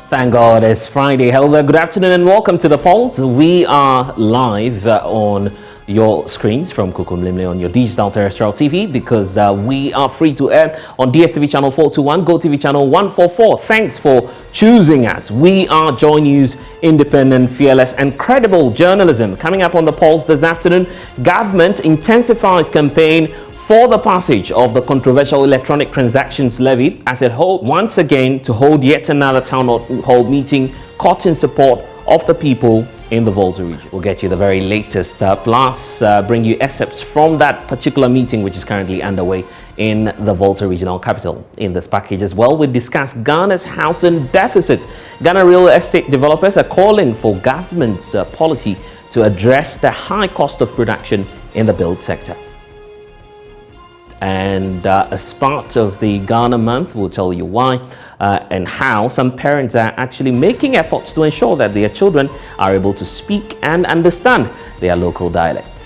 Thank God it's Friday. Hello there, good afternoon and welcome to The Pulse. We are live on your screens from Kukumlimle on your digital terrestrial TV because we are free to air on DSTV channel 421, GoTV channel 144. Thanks for choosing us. We are JoyNews, independent, fearless and credible journalism. Coming up on The Pulse this afternoon, government intensifies campaign for the passage of the controversial electronic transactions levy as it hopes once again to hold yet another town hall meeting caught in support of the people in the Volta region. We'll get you the very latest, plus bring you excerpts from that particular meeting which is currently underway in the Volta regional capital. In this package as well, we discuss Ghana's housing deficit. Ghana real estate developers are calling for government's policy to address the high cost of production in the build sector. And as part of the Ghana month, we'll tell you why and how some parents are actually making efforts to ensure that their children are able to speak and understand their local dialects.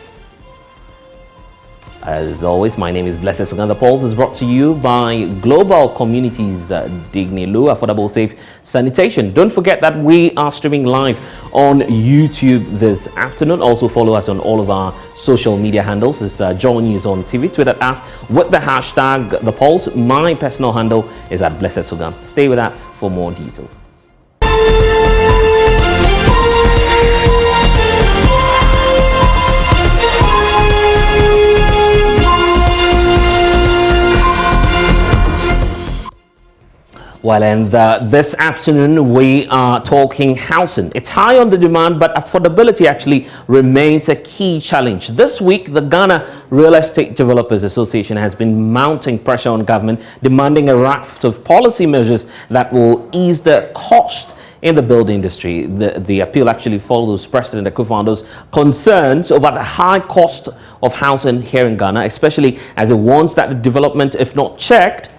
As always, my name is Blessed Sugan. The Pulse is brought to you by Global Communities Dignilu, affordable, safe sanitation. Don't forget that we are streaming live on YouTube this afternoon. Also follow us on all of our social media handles. It's JoyNews on TV, Twitter us with the hashtag The Pulse. My personal handle is at Blessed Sugan. Stay with us for more details. Well, and this afternoon we are talking housing. It's high on the demand, but affordability actually remains a key challenge. This week, the Ghana Real Estate Developers Association has been mounting pressure on government, demanding a raft of policy measures that will ease the cost in the building industry. The appeal actually follows President Akufo-Addo's concerns over the high cost of housing here in Ghana, especially as it warns that the development, if not checked,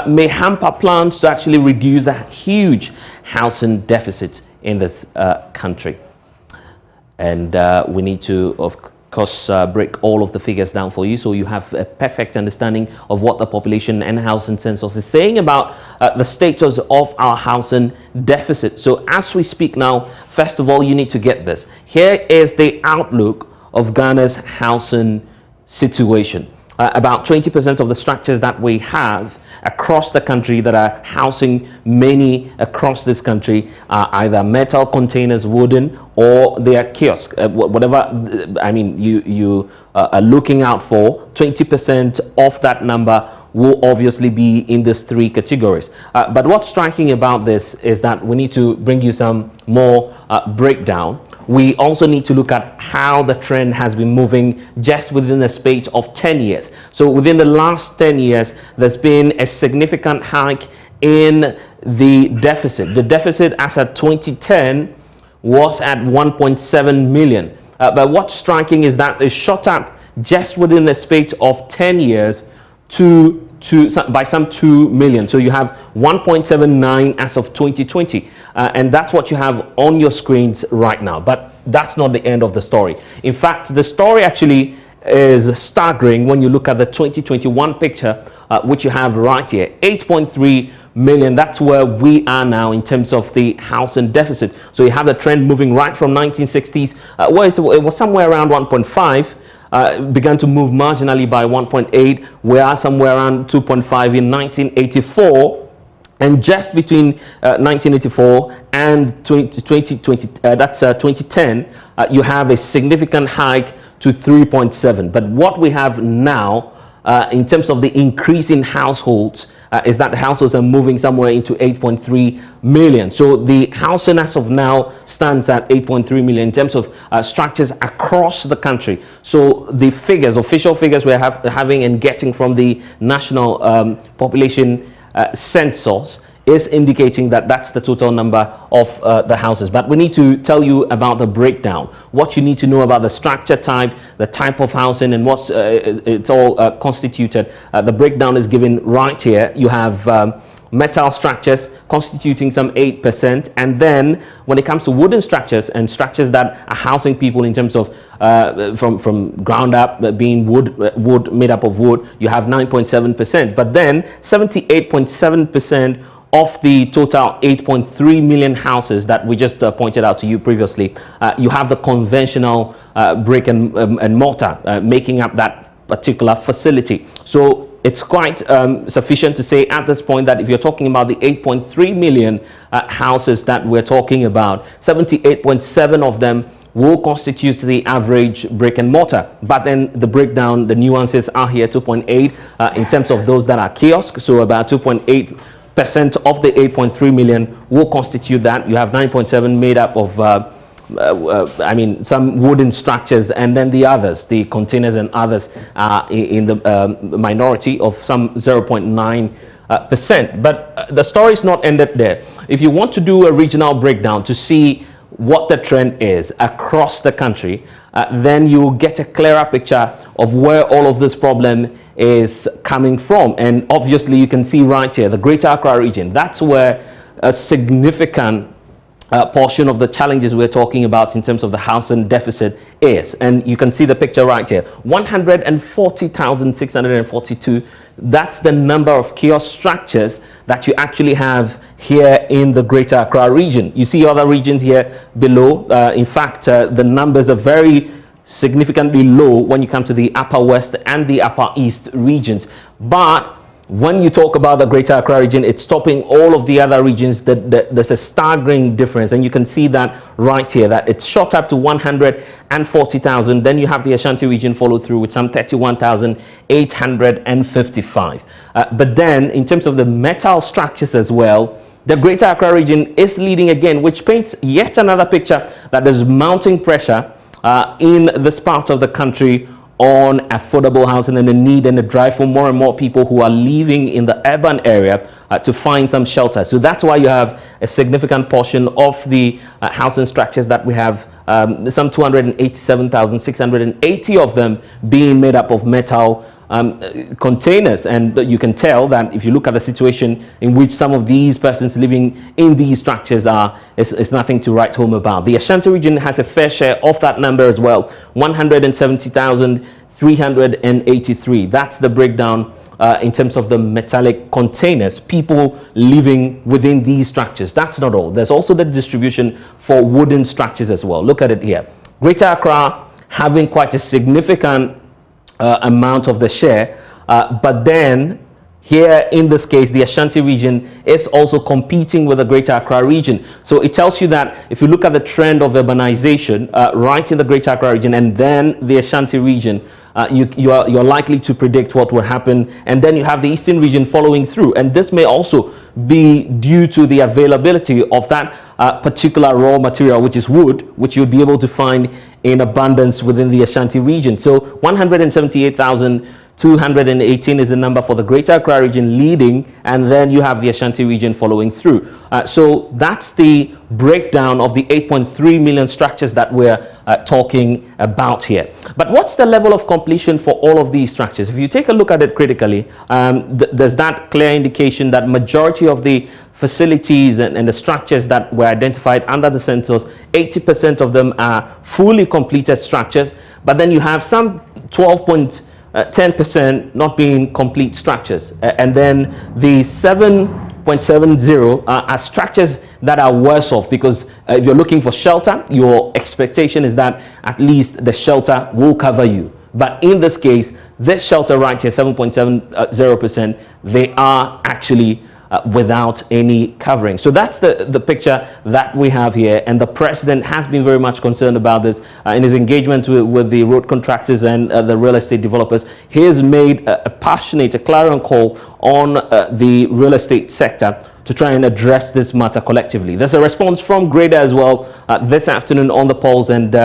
may hamper plans to actually reduce a huge housing deficit in this country. And we need to, of course, break all of the figures down for you so you have a perfect understanding of what the population and housing census is saying about the status of our housing deficit. So as we speak now, first of all, you need to get this. Here is the outlook of Ghana's housing situation. About 20% of the structures that we have across the country that are housing many across this country are either metal containers, wooden, or they are kiosks. Whatever, I mean, you are looking out for, 20% of that number will obviously be in these three categories. But what's striking about this is that we need to bring you some more breakdown. We also need to look at how the trend has been moving just within the space of 10 years. So within the last 10 years, there's been a significant hike in the deficit. The deficit as at 2010 was at 1.7 million. But what's striking is that it shot up just within the space of 10 years by some 2 million. So you have 1.79 as of 2020. And that's what you have on your screens right now. But that's not the end of the story. In fact, the story actually is staggering when you look at the 2021 picture, which you have right here, 8.3 million. That's where we are now in terms of the housing deficit. So you have the trend moving right from 1960s, where it was somewhere around 1.5. Began to move marginally by 1.8. We are somewhere around 2.5 in 1984. And just between 1984 and 2010, you have a significant hike to 3.7. But what we have now, in terms of the increase in households, is that the households are moving somewhere into 8.3 million. So the housing as of now stands at 8.3 million in terms of structures across the country. So the figures, official figures we're having and getting from the national population census is indicating that that's the total number of the houses. But we need to tell you about the breakdown, what you need to know about the structure type, the type of housing, and what's it's all constituted. The breakdown is given right here. You have metal structures constituting some 8%, and then when it comes to wooden structures and structures that are housing people in terms of from ground up being wood made up of wood, you have 9.7%, but then 78.7% of the total 8.3 million houses that we just pointed out to you previously, you have the conventional brick and mortar making up that particular facility. So it's quite sufficient to say at this point that if you're talking about the 8.3 million houses that we're talking about, 78.7 of them will constitute the average brick and mortar. But then the breakdown, the nuances are here: 2.8 in terms of those that are kiosks. So about 2.8% of the 8.3 million will constitute that. You have 9.7 made up of some wooden structures, and then the others, the containers and others, are in the minority of some 0.9%. But the story is not ended there. If you want to do a regional breakdown to see what the trend is across the country, then you get a clearer picture of where all of this problem is coming from. And obviously you can see right here, the Greater Accra region, that's where a significant portion of the challenges we're talking about in terms of the housing deficit is. And you can see the picture right here: 140,642. That's the number of kiosk structures that you actually have here in the Greater Accra region. You see other regions here below. In fact, the numbers are very significantly low when you come to the Upper West and the Upper East regions. But when you talk about the Greater Accra region, it's topping all of the other regions. There's a staggering difference, and you can see that right here, that it's shot up to 140,000. Then you have the Ashanti region follow through with some 31,855. But then in terms of the metal structures as well, the Greater Accra region is leading again, which paints yet another picture that there's mounting pressure in this part of the country on affordable housing, and the need and the drive for more and more people who are living in the urban area to find some shelter. So that's why you have a significant portion of the housing structures that we have, some 287,680 of them being made up of metal containers. And you can tell that if you look at the situation in which some of these persons living in these structures are, it's nothing to write home about. The Ashanti region has a fair share of that number as well, 170,383. That's the breakdown in terms of the metallic containers, people living within these structures. That's not all. There's also the distribution for wooden structures as well. Look at it here. Greater Accra having quite a significant amount of the share, but then here in this case the Ashanti region is also competing with the Greater Accra region. So it tells you that if you look at the trend of urbanization right in the Greater Accra region and then the Ashanti region, you're likely to predict what will happen. And then you have the Eastern region following through, and this may also be due to the availability of that particular raw material, which is wood, which you'll be able to find in abundance within the Ashanti region. So 178,218 is the number for the Greater Accra region leading, and then you have the Ashanti region following through. So that's the breakdown of the 8.3 million structures that we're talking about here. But what's the level of completion for all of these structures? If you take a look at it critically, there's that clear indication that majority of the facilities and the structures that were identified under the census, 80% of them are fully completed structures, but then you have some 10% not being complete structures, and then the 7.70 are structures that are worse off, because if you're looking for shelter, your expectation is that at least the shelter will cover you. But in this case, this shelter right here, 7.70%, they are actually without any covering. So that's the picture that we have here, and the president has been very much concerned about this in his engagement with the road contractors and the real estate developers. He has made a clarion call on the real estate sector to try and address this matter collectively. There's a response from Grader as well this afternoon on the polls, and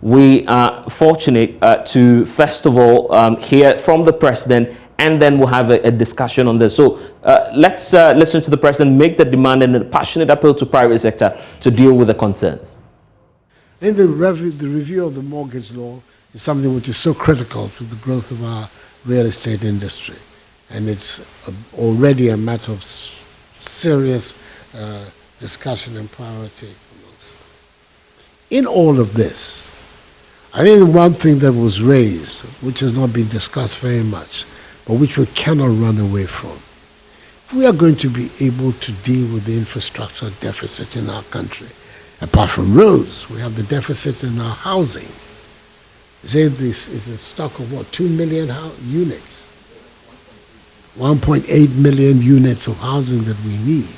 we are fortunate to first of all hear from the president, and then we'll have a discussion on this. So let's listen to the president make the demand and a passionate appeal to private sector to deal with the concerns. In the review of the mortgage law is something which is so critical to the growth of our real estate industry, and it's already a matter of serious discussion and priority. In all of this, I think the one thing that was raised, which has not been discussed very much, but which we cannot run away from, if we are going to be able to deal with the infrastructure deficit in our country, apart from roads, we have the deficit in our housing. Say this is a stock of what, 2 million units? 1.8 million units of housing that we need.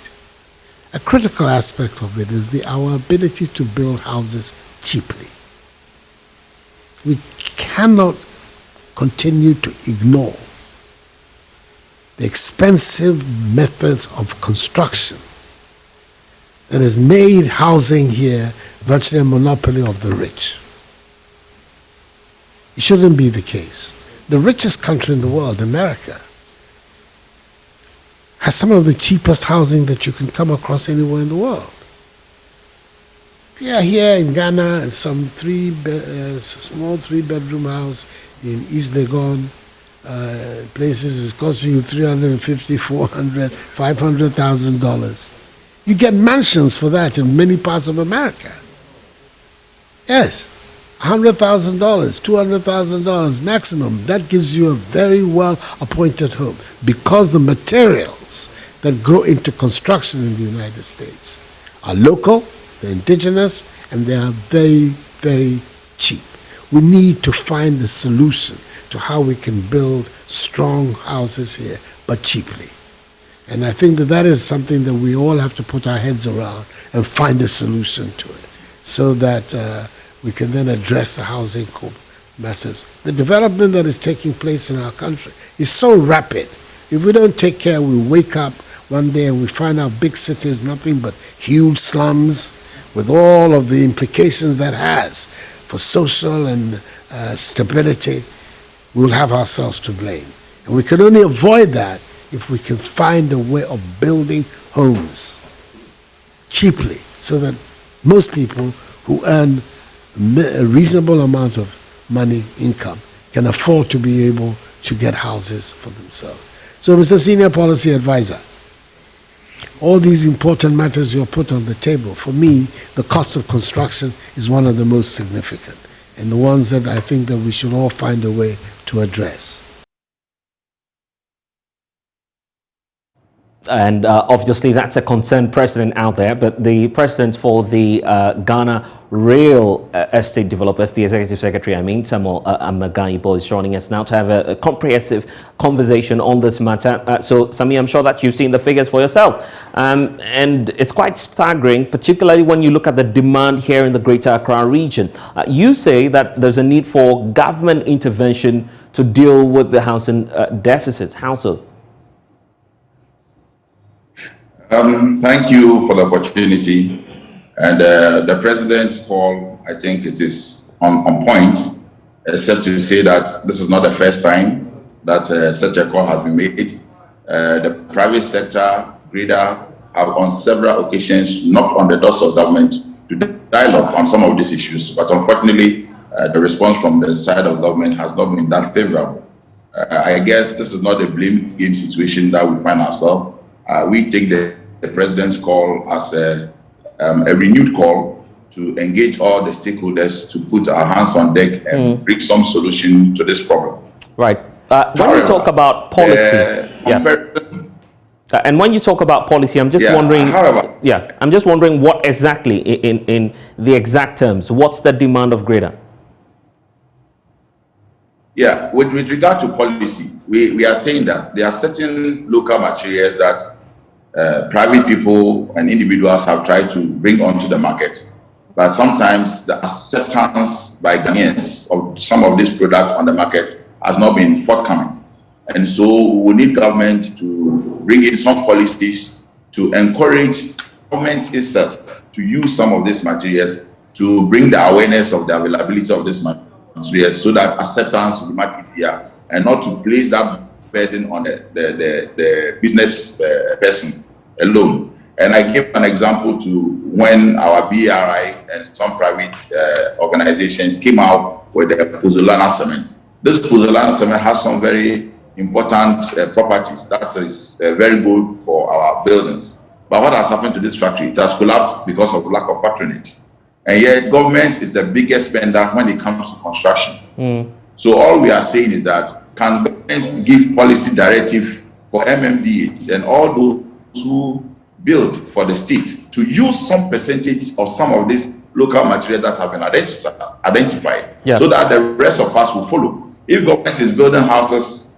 A critical aspect of it is our ability to build houses cheaply. We cannot continue to ignore the expensive methods of construction that has made housing here virtually a monopoly of the rich. It shouldn't be the case. The richest country in the world, America, has some of the cheapest housing that you can come across anywhere in the world. Yeah, here in Ghana, some small three-bedroom house in East Legon, places is costing you $350, $400, $500,000. You get mansions for that in many parts of America. Yes, $100,000, $200,000 maximum. That gives you a very well-appointed home because the materials that go into construction in the United States are local, they're indigenous, and they are very, very cheap. We need to find a solution to how we can build strong houses here, but cheaply. And I think that is something that we all have to put our heads around and find a solution to it, so that we can then address the housing matters. The development that is taking place in our country is so rapid. If we don't take care, we wake up one day and we find our big cities nothing but huge slums with all of the implications that has for social and stability. We'll have ourselves to blame. And we can only avoid that if we can find a way of building homes cheaply so that most people who earn a reasonable amount of money, income, can afford to be able to get houses for themselves. So, Mr. Senior Policy Advisor, all these important matters you're put on the table, for me, the cost of construction is one of the most significant, and the ones that I think that we should all find a way to address. And obviously that's a concerned precedent out there, but the president for the Ghana Real Estate Developers, the executive secretary, Samuel Amagaibo, is joining us now to have a comprehensive conversation on this matter. So Sami, I'm sure that you've seen the figures for yourself, and it's quite staggering, particularly when you look at the demand here in the Greater Accra region. You say that there's a need for government intervention to deal with the housing deficit. How so? Thank you for the opportunity, and the president's call, I think it is on point, except to say that this is not the first time that such a call has been made. The private sector, GRIDA, have on several occasions knocked on the doors of government to dialogue on some of these issues, but unfortunately, the response from the side of government has not been that favorable. I guess this is not a blame game situation that we find ourselves. We take the president's call as a renewed call to engage all the stakeholders to put our hands on deck and bring some solution to this problem. Right. When you talk about policy, and when you talk about policy, I'm just wondering. I'm just wondering what exactly, in the exact terms, what's the demand of GRIDA? Yeah, with regard to policy, we are saying that there are certain local materials that private people and individuals have tried to bring onto the market, but sometimes the acceptance by Ghanaians of some of these products on the market has not been forthcoming. And so we need government to bring in some policies to encourage government itself to use some of these materials to bring the awareness of the availability of these materials so that acceptance will be much easier, and not to place that burden on the business person alone. And I give an example to when our BRI and some private organizations came out with the pozzolana cement. This pozzolana cement has some very important properties that is very good for our buildings. But what has happened to this factory? It has collapsed because of lack of patronage. And yet government is the biggest spender when it comes to construction. So all we are saying is that, can government give policy directive for MMDAs and all those who build for the state to use some percentage of some of this local material that have been identified, so that the rest of us will follow. If government is building houses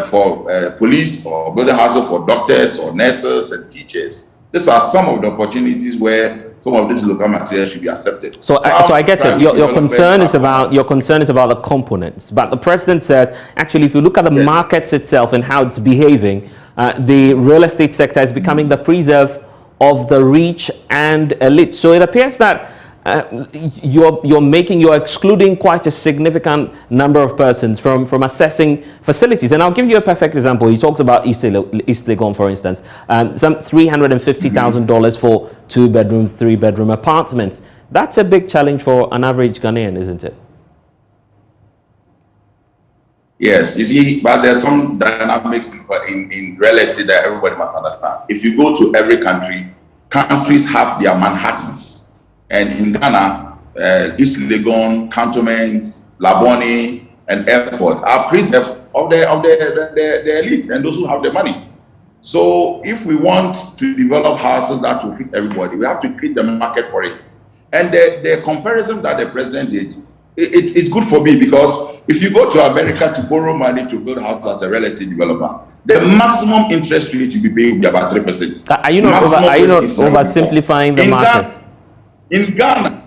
for police, or building houses for doctors or nurses and teachers, these are some of the opportunities where some of these local materials should be accepted. So I get it. Your concern is about the components, but the president says actually, if you look at the markets itself and how it's behaving, the real estate sector is becoming the preserve of the rich and elite. So it appears that you're excluding quite a significant number of persons from assessing facilities. And I'll give you a perfect example. He talks about East Legon, for instance, some $350,000 for 2-bedroom, 3-bedroom apartments. That's a big challenge for an average Ghanaian, isn't it? Yes, you see, but there's some dynamics in real estate that everybody must understand. If you go to every country, countries have their Manhattans. And in Ghana, East Legon, cantonments, Labone, and airport are preserved of the elite and those who have the money. So if we want to develop houses that will fit everybody, we have to create the market for it. And the comparison that the president did, it's good for me, because if you go to America to borrow money to build houses as a real estate developer, the maximum interest rate you be paying will be about 3%. Are you not oversimplifying the markets? In Ghana,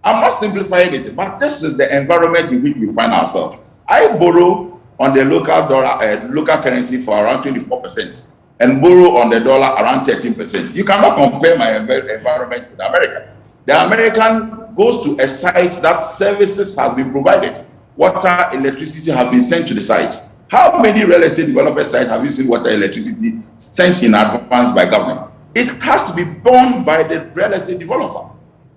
I'm not simplifying it, but this is the environment in which we find ourselves. I borrow on the local dollar, local currency for around 24%, and borrow on the dollar around 13%. You cannot compare my environment with America. The American goes to a site that services have been provided. Water, electricity have been sent to the site. How many real estate developer sites have you seen water, electricity sent in advance by government? It has to be borne by the real estate developer.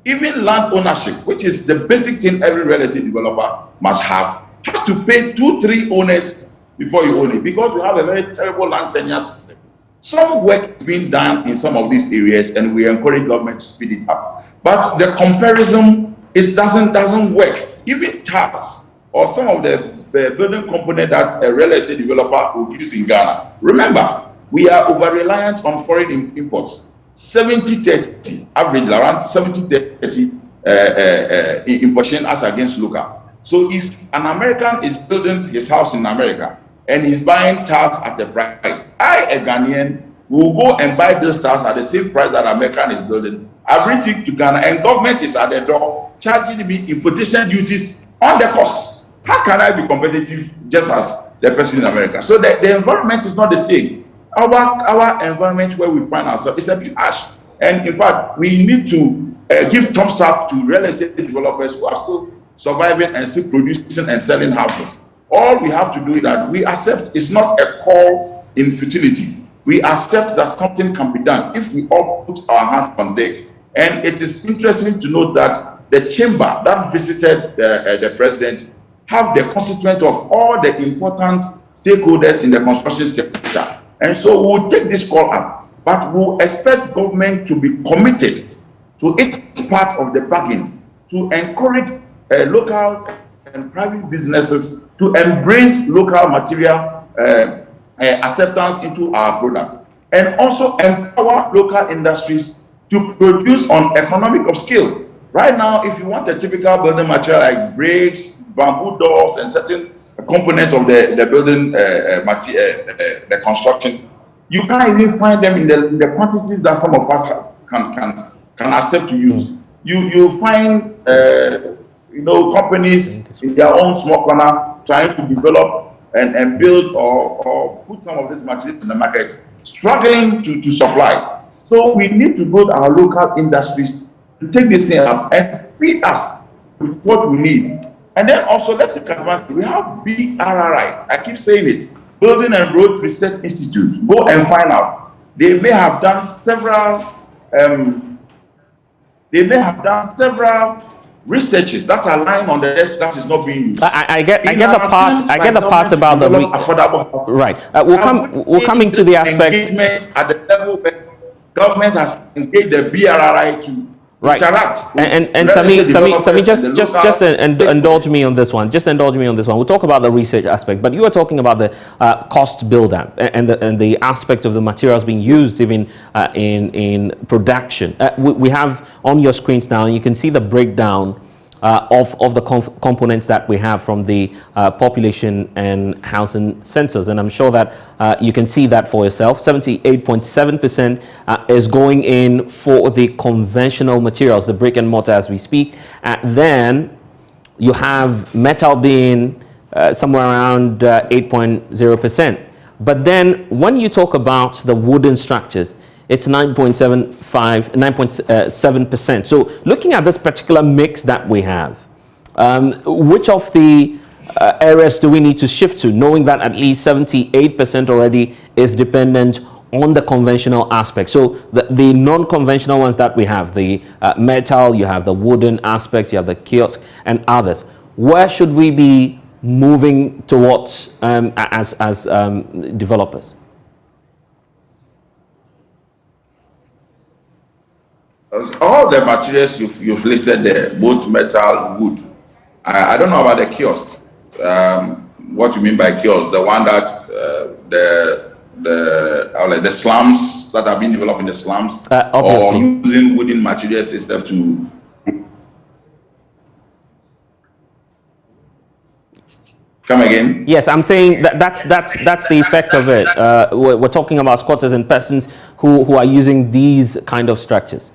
Even land ownership, which is the basic thing every real estate developer must have, has to pay 2-3 owners before you own it, because we have a very terrible land tenure system. Some work is being done in some of these areas, and we encourage government to speed it up. But the comparison doesn't work. Even tax or some of the building component that a real estate developer will use in Ghana. Remember, we are over-reliant on foreign imports. 70-30, average around 70-30 importation as against local. So if an American is building his house in America and he's buying tiles at a price, I, a Ghanaian, will go and buy those tiles at the same price that American is building. I bring it to Ghana, and government is at the door charging me importation duties on the cost. How can I be competitive just as the person in America? So the environment is not the same. Our environment where we find ourselves is a bit harsh. And in fact, we need to give thumbs up to real estate developers who are still surviving and still producing and selling houses. All we have to do is that we accept it's not a call in futility. We accept that something can be done if we all put our hands on deck. And it is interesting to note that the chamber that visited the president have the constituent of all the important stakeholders in the construction sector. And so we'll take this call up, but we'll expect government to be committed to its part of the bargain to encourage local and private businesses to embrace local material acceptance into our product, and also empower local industries to produce on economic of scale. Right now, if you want a typical building material like bricks, bamboo doors, and certain components of the building the construction, you can't even find them in the quantities that some of us can accept to use. You find companies in their own small corner trying to develop and build or put some of this material in the market, struggling to supply. So we need to build our local industries to take this thing up and feed us with what we need. And then also let's take advantage. We have BRRI. I keep saying it. Building and Road Research Institute. Go and find out. They may have done several researches that are lying on the desk that is not being used. I get the part about the affordable. Right. We're coming to the aspect at the level where government has engaged the BRRI Right. interact. And Sami, just indulge me on this one. Just indulge me on this one. We'll talk about the research aspect, but you are talking about the cost build-up and the aspect of the materials being used even in production. We have on your screens now, and you can see the breakdown of the components that we have from the population and housing census, and I'm sure that you can see that for yourself. 78.7% is going in for the conventional materials, the brick and mortar as we speak. Then you have metal being somewhere around 8.0%. But then when you talk about the wooden structures, it's 9.7%. So looking at this particular mix that we have, which of the areas do we need to shift to, knowing that at least 78% already is dependent on the conventional aspect? So the non-conventional ones that we have, the metal, you have the wooden aspects, you have the kiosk and others. Where should we be moving towards as developers? All the materials you've listed there, both metal, wood. I don't know about the kiosk. What you mean by kiosk? The one that the slums that have been developed in the slums, or using wooden materials instead to. Come again? Yes, I'm saying that's the effect of it. We're talking about squatters and persons who are using these kind of structures.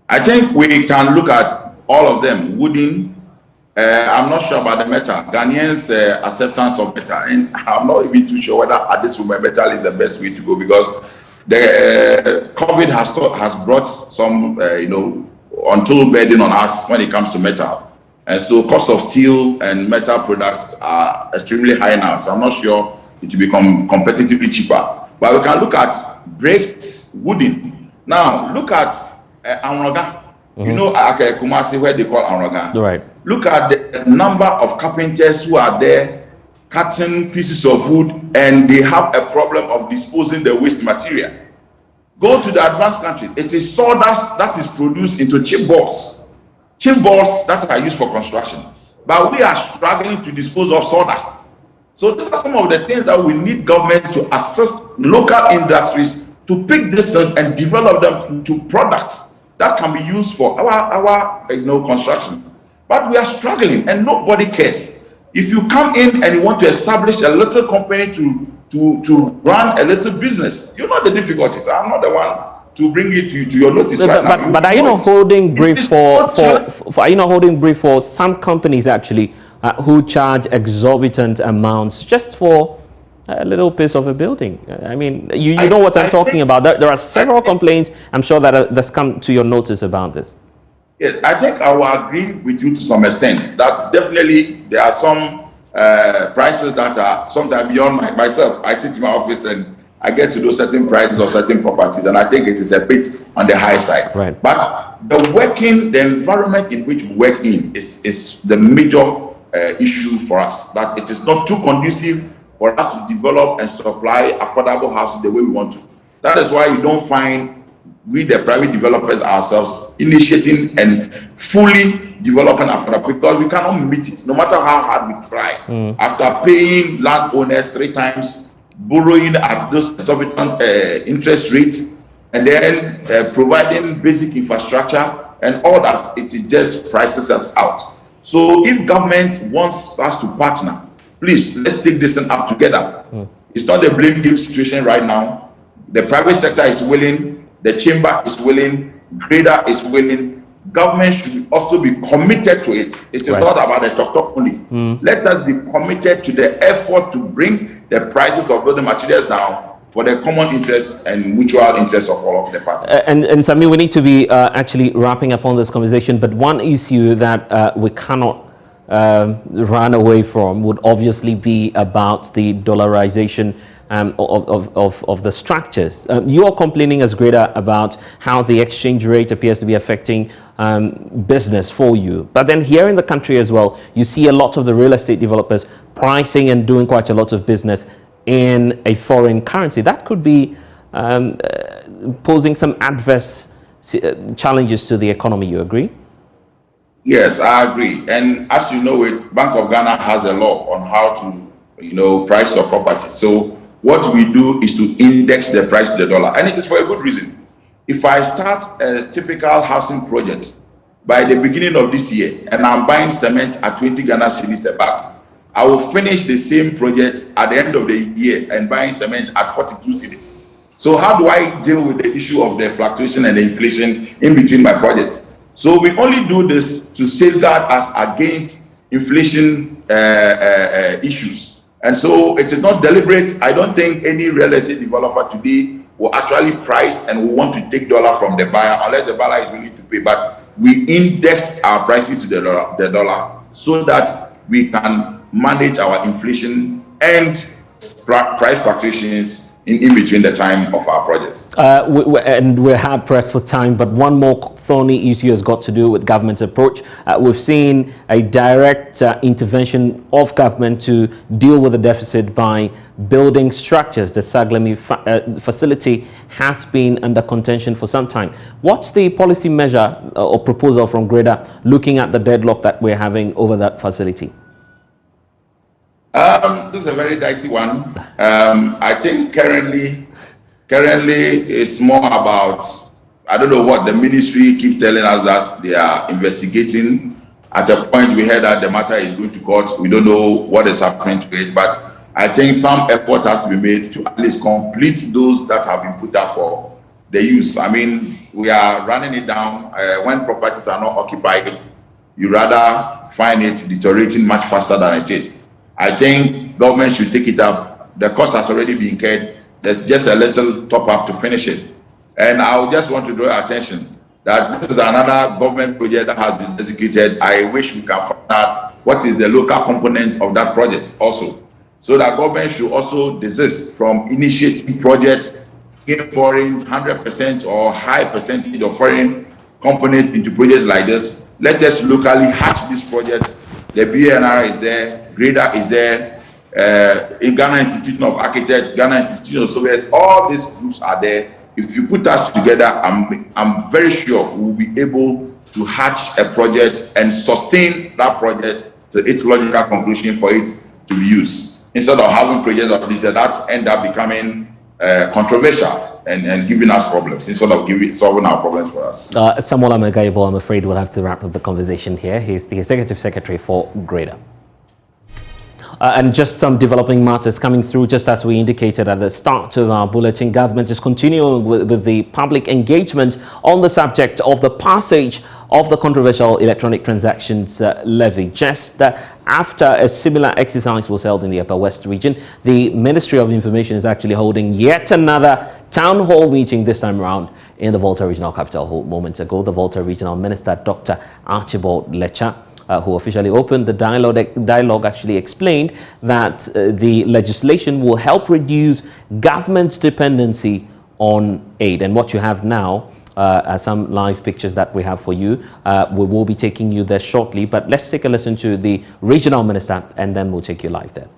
I think we can look at all of them. Wooden, I'm not sure about the metal. Ghanaians' acceptance of metal, and I'm not even too sure whether at this moment metal is the best way to go, because the COVID has brought some, untold burden on us when it comes to metal. And so cost of steel and metal products are extremely high now. So I'm not sure it will become competitively cheaper. But we can look at bricks, wooden. Now, look at Anroga. You know, Kumasi, where they call Anroga. Right. Look at the number of carpenters who are there cutting pieces of wood, and they have a problem of disposing the waste material. Go to the advanced countries. It is sawdust that is produced into chipboards. Chipboards that are used for construction. But we are struggling to dispose of sawdust. So these are some of the things that we need government to assist local industries to pick these things and develop them into products that can be used for our construction. But we are struggling and nobody cares. If you come in and you want to establish a little company to run a little business, you know the difficulties. I'm not the one to bring it to your notice right now. But are you not holding brief are you not holding brief for some companies actually who charge exorbitant amounts just for a little piece of a building? I mean, you know what I'm talking about. There are several complaints, I'm sure, that's come to your notice about this. Yes, I think I will agree with you to some extent that definitely there are some prices that are sometimes beyond myself. I sit in my office and I get to know certain prices of certain properties, and I think it is a bit on the high side. Right. But the environment in which we work in is the major issue for us. That it is not too conducive for us to develop and supply affordable houses the way we want to. That is why you don't find we, the private developers ourselves, initiating and fully developing affordable, because we cannot meet it, no matter how hard we try. After paying landowners 3 times, borrowing at those exorbitant interest rates, and then providing basic infrastructure and all that, it just prices us out. So if government wants us to partner, please, let's take this thing up together. It's not a blame game situation right now. The private sector is willing, the chamber is willing, grader is willing. Government should also be committed to it. It is not about the talk only. Let us be committed to the effort to bring the prices of building materials down for the common interest and mutual interest of all of the parties. And Sami, we need to be actually wrapping up on this conversation, but one issue that we cannot run away from would obviously be about the dollarization of the structures. You are complaining as grader about how the exchange rate appears to be affecting business for you. But then here in the country as well, you see a lot of the real estate developers pricing and doing quite a lot of business in a foreign currency. That could be posing some adverse challenges to the economy. You agree? Yes, I agree. And as you know, Bank of Ghana has a law on how to, price your property. So what we do is to index the price to the dollar, and it is for a good reason. If I start a typical housing project by the beginning of this year and I'm buying cement at 20 Ghana cedis a bag, I will finish the same project at the end of the year and buying cement at 42 cedis. So how do I deal with the issue of the fluctuation and the inflation in between my projects? So we only do this to safeguard us against inflation issues. And so it is not deliberate. I don't think any real estate developer today will actually price and will want to take dollar from the buyer unless the buyer is willing to pay. But we index our prices to the dollar so that we can manage our inflation and price fluctuations in between the time of our project. And we're hard pressed for time, but one more thorny issue has got to do with government's approach. We've seen a direct intervention of government to deal with the deficit by building structures. The Saglemi facility has been under contention for some time. What's the policy measure or proposal from Greda looking at the deadlock that we're having over that facility? This is a very dicey one. I think currently it's more about, I don't know what the ministry keeps telling us that they are investigating. At a point we heard that the matter is going to court. We don't know what is happening to it, but I think some effort has to be made to at least complete those that have been put up for the use. I mean, we are running it down. When properties are not occupied, you rather find it deteriorating much faster than it is. I think government should take it up. The cost has already been incurred. There's just a little top up to finish it. And I just want to draw your attention that this is another government project that has been executed. I wish we can find out what is the local component of that project also, so that government should also desist from initiating projects in foreign 100% or high percentage of foreign component into projects like this. Let us locally hatch these projects. The BNR is there. Greda is there, in Ghana Institute of Architects, Ghana Institute of Surveyors, all these groups are there. If you put us together, I'm very sure we'll be able to hatch a project and sustain that project to its logical conclusion for it to be used. Instead of having projects of this that end up becoming controversial and giving us problems instead of solving our problems for us. Samuel Amegayebo, I'm afraid we'll have to wrap up the conversation here. He's the Executive Secretary for Greda. And just some developing matters coming through, just as we indicated at the start of our bulletin. Government is continuing with the public engagement on the subject of the passage of the controversial electronic transactions levy. Just after a similar exercise was held in the Upper West region, the Ministry of Information is actually holding yet another town hall meeting, this time around in the Volta Regional Capital. Moments ago, the Volta Regional Minister, Dr. Archibald Lecha, who officially opened the dialogue, actually explained that the legislation will help reduce government dependency on aid. And what you have now are some live pictures that we have for you. We will be taking you there shortly, but let's take a listen to the regional minister and then we'll take you live there.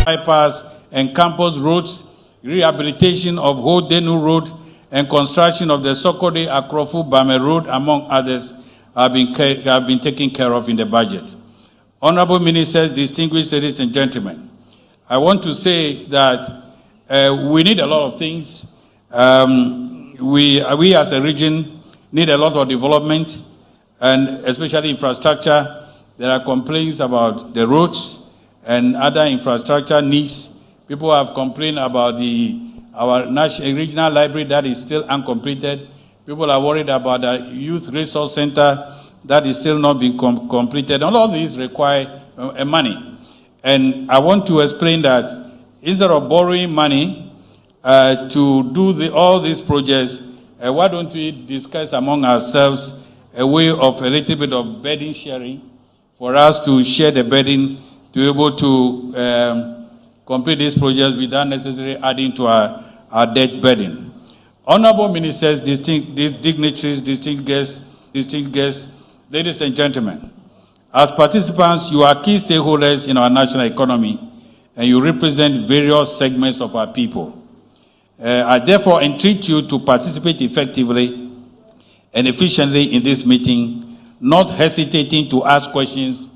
Bypass and campus roads, rehabilitation of Hodenu Road, and construction of the Sokode Akrofu Bame Road, among others, have been taken care of in the budget. Honorable Ministers, distinguished ladies and gentlemen, I want to say that we need a lot of things. We as a region need a lot of development, and especially infrastructure. There are complaints about the roads and other infrastructure needs. People have complained about our national regional library that is still uncompleted. People are worried about the youth resource center that is still not being completed. All of these require money. And I want to explain that instead of borrowing money to do all these projects, why don't we discuss among ourselves a way of a little bit of burden sharing for us to share the burden to be able to complete these projects without necessarily adding to our debt burden. Honorable Ministers, distinct dignitaries, distinct guests, ladies and gentlemen, as participants, you are key stakeholders in our national economy and you represent various segments of our people. I therefore entreat you to participate effectively and efficiently in this meeting, not hesitating to ask questions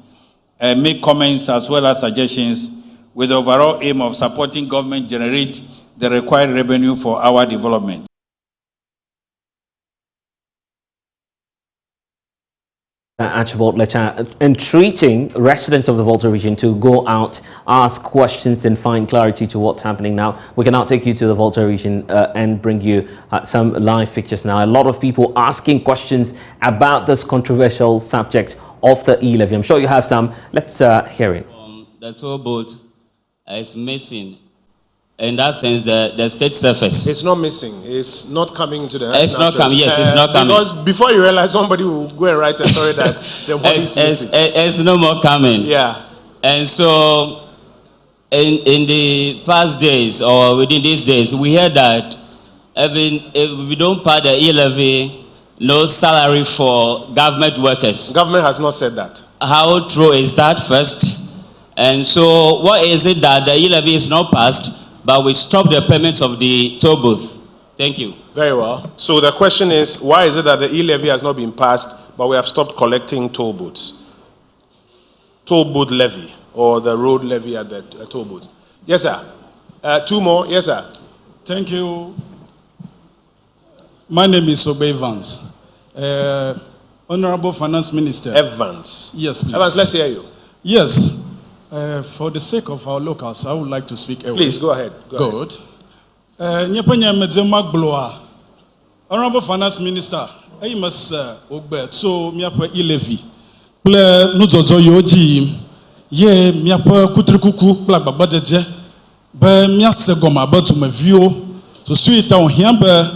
and make comments as well as suggestions with the overall aim of supporting government generate the required revenue for our development. Archibald Lecha, entreating residents of the Volta region to go out, ask questions and find clarity to what's happening now. We can now take you to the Volta region and bring you some live pictures now. A lot of people asking questions about this controversial subject of the e-levy. I'm sure you have some. Let's hear it. The toll boat is missing. In that sense, the state surface. It's not missing. It's not coming to the It's not coming. Yes, it's not coming. Because before you realize, somebody will go and write a story that the body is missing. It's no more coming. Yeah. And so, in the past days or within these days, we heard that even if we don't pay the e-levy, no salary for government workers. Government has not said that. How true is that first? And so, what is it that the e-levy is not passed, but we stop the payments of the toll booth? Thank you. Very well. So the question is, why is it that the e-levy has not been passed, but we have stopped collecting toll booths? Toll booth levy, or the road levy at the toll booth. Yes, sir. Two more. Yes, sir. Thank you. My name is Obey Evans. Honorable Finance Minister. Evans. Yes, please. Evans, let's hear you. Yes. For the sake of our locals, I would like to speak. Please, go ahead. Good. Honorable Finance Minister, I must obey so miapa e-levy. Ple nuzozo yoji ye miapa kutrikuku plak babajeje be miase goma batu mevio so suita on hiambe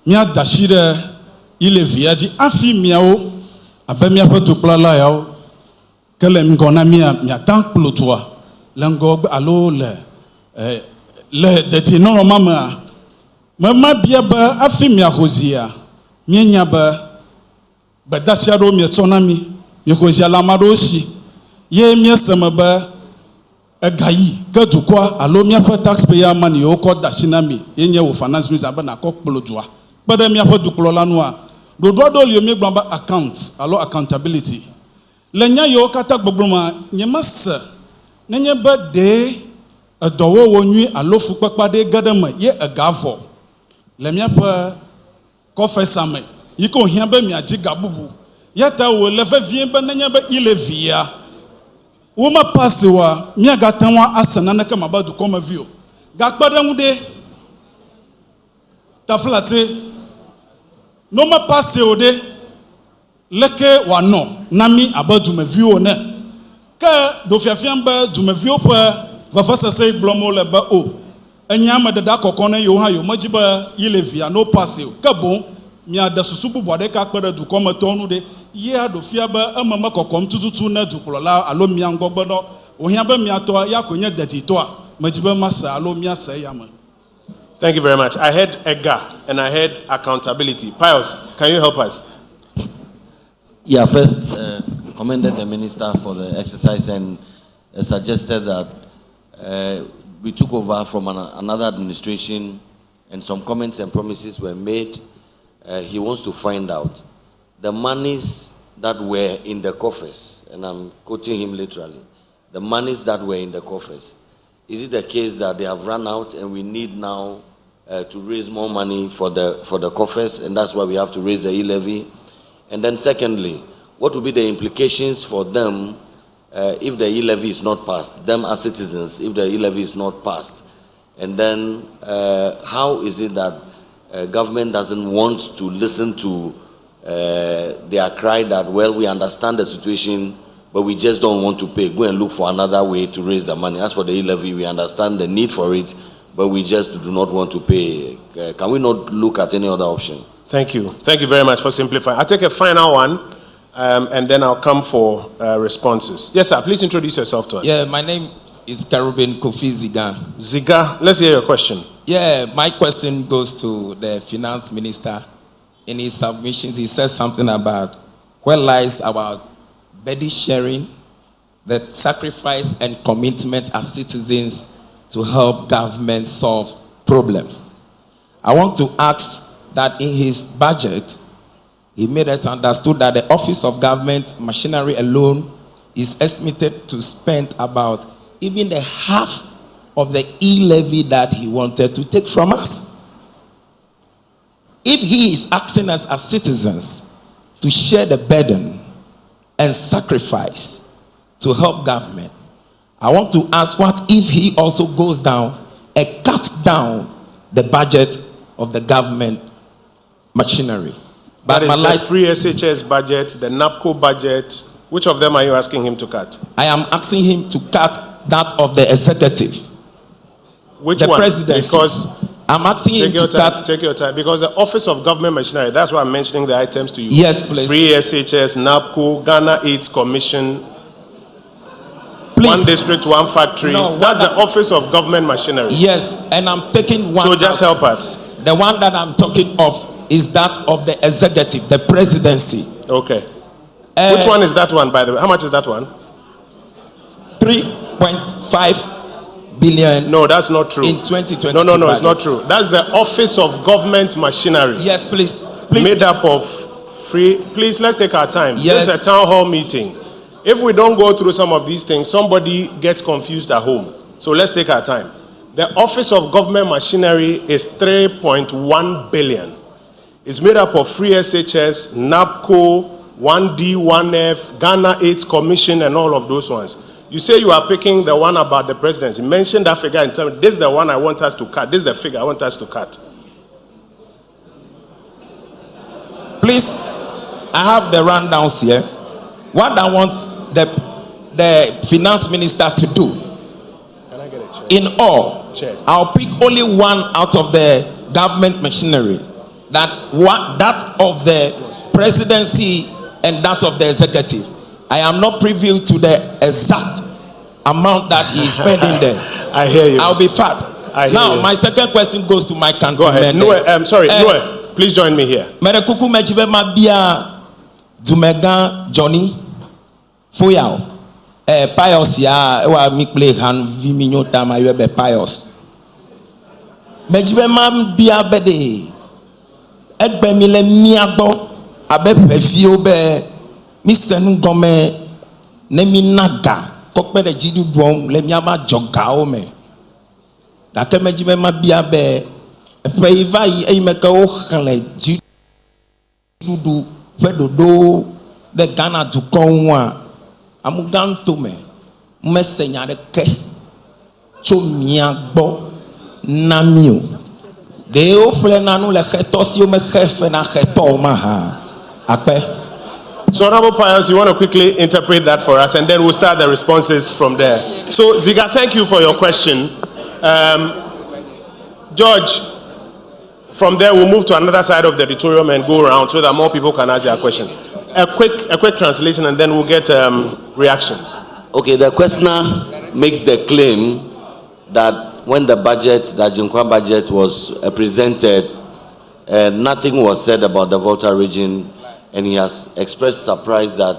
mia dashire e-levy aji afi miao abe miapa tu plala yao kele ngona mia tank plotoa lengo alo le deti no mama mama bia ba afi mia hozia mienya ba badasia ro mi tonami mi hozia la maroshi ye mi sama ba agayi kadukwa alo mi afa taxpayer money o ko dashinami yenye wo finance minister ba na ko plotoa bada mi afa duklola no a do do le mi gbamba account alo accountability lenya yo kata gbogboma nyemasa nenye ba de adowo wonwi alofu papade gadama ye agafo lemia pa kofesame yiko hiambe miaji gabubu yata wo lefe vie ba nenye ba ilevia woma pasewa mia gatanwa asana na kama badu koma vio gakpada ngude taflate no ma passe ode leke wano nami abadu me vio ne ka do fiafiamba du me vio pa va fasa sei blomo le ba o enyama de da kokona yo ha yo majiba yelevia no passe ka bon mi ada susubu bode ka kpere du koma tonu de ye ado fiaba amama kokom tututu na du kolola alo mi angogbodo o hiaba mi ato ya konye dati to a majiba masa alo mi asa yama. Thank you very much. I heard EGA and I heard accountability. Pius, can you help us? Yeah, first, commended the minister for the exercise and suggested that we took over from another administration and some comments and promises were made. He wants to find out the monies that were in the coffers, and I'm quoting him literally, the monies that were in the coffers. Is it the case that they have run out and we need now to raise more money for the coffers, and that's why we have to raise the e-levy? And then secondly, what will be the implications for them if the e-levy is not passed, them as citizens, if the e-levy is not passed? And then how is it that government doesn't want to listen to their cry that, well, we understand the situation, but we just don't want to pay. Go and look for another way to raise the money. As for the e-levy, we understand the need for it, but we just do not want to pay. Can we not look at any other option? Thank you. Thank you very much for simplifying. I'll take a final one, and then I'll come for responses. Yes, sir. Please introduce yourself to us. Yeah, my name is Karubin Kofi Ziga. Ziga, let's hear your question. Yeah, my question goes to the finance minister. In his submissions, he says something about where lies our burden sharing the sacrifice and commitment as citizens to help government solve problems. I want to ask that in his budget, he made us understood that the Office of Government Machinery alone is estimated to spend about even the half of the e-levy that he wanted to take from us. If he is asking us as citizens to share the burden and sacrifice to help government, I want to ask, what if he also goes down and cuts down the budget of the government machinery? But that is the free SHS budget, the NAPCO budget. Which of them are you asking him to cut? I am asking him to cut that of the executive. Which the one? Presidency. Because I'm asking him to cut. Take your time. Because the Office of Government Machinery, that's why I'm mentioning the items to you. Yes, please. Free SHS, NAPCO, Ghana AIDS Commission, Please. One district, one factory. No, that's the Office of Government Machinery. Yes, and I'm taking one. So just help us. The one that I'm talking of is that of the executive, the presidency. Okay. Which one is that one, by the way? How much is that one? 3.5 billion. No, that's not true. In 2022. No, it's not true. That's the Office of Government Machinery. Yes, please. Made up of free. Please, let's take our time. Yes. This is a town hall meeting. If we don't go through some of these things, somebody gets confused at home. So let's take our time. The Office of Government Machinery is 3.1 billion. It's made up of free SHS, NAPCO, 1D, 1F, Ghana AIDS Commission, and all of those ones. You say you are picking the one about the presidency. Mention that figure and tell me, this is the one I want us to cut. This is the figure I want us to cut. Please, I have the rundowns here. What I want the finance minister to do, Can I get a check? in all, Check. I'll pick only one out of the government machinery. That of the presidency and that of the executive. I am not privy to the exact amount that he is spending there. I hear you. I'll be fat. Now, you. my second question goes to my countryman. Go ahead. Noe, I'm sorry. Noe, please join me here. Merekuku mejibe mabia Dumega Johnny Fuyao. Pious ya wa mikple han viminyo tama yebe pious. Mejibe mabia bede. Egbe mile miagbo abe pefio be misenu gome ne minaga kokpe de jidu duom le miama joga o me. Gake mejibe mabia be pe iva yi eyimeka o khle jidu fedodo de Ghana to konwa amuganto me mesenya de ke cho miagbo namio de ofle nanu le kheto si o me khefe na kheto ma ha akpe. So, Honorable Pius, you want to quickly interpret that for us, and then we'll start the responses from there. So, Ziga, thank you for your question. George, from there we'll move to another side of the auditorium and go around so that more people can ask their question. A quick translation, and then we'll get reactions. Okay, the questioner makes the claim that when the budget, the Jinkwan budget was presented, nothing was said about the Volta region, and he has expressed surprise that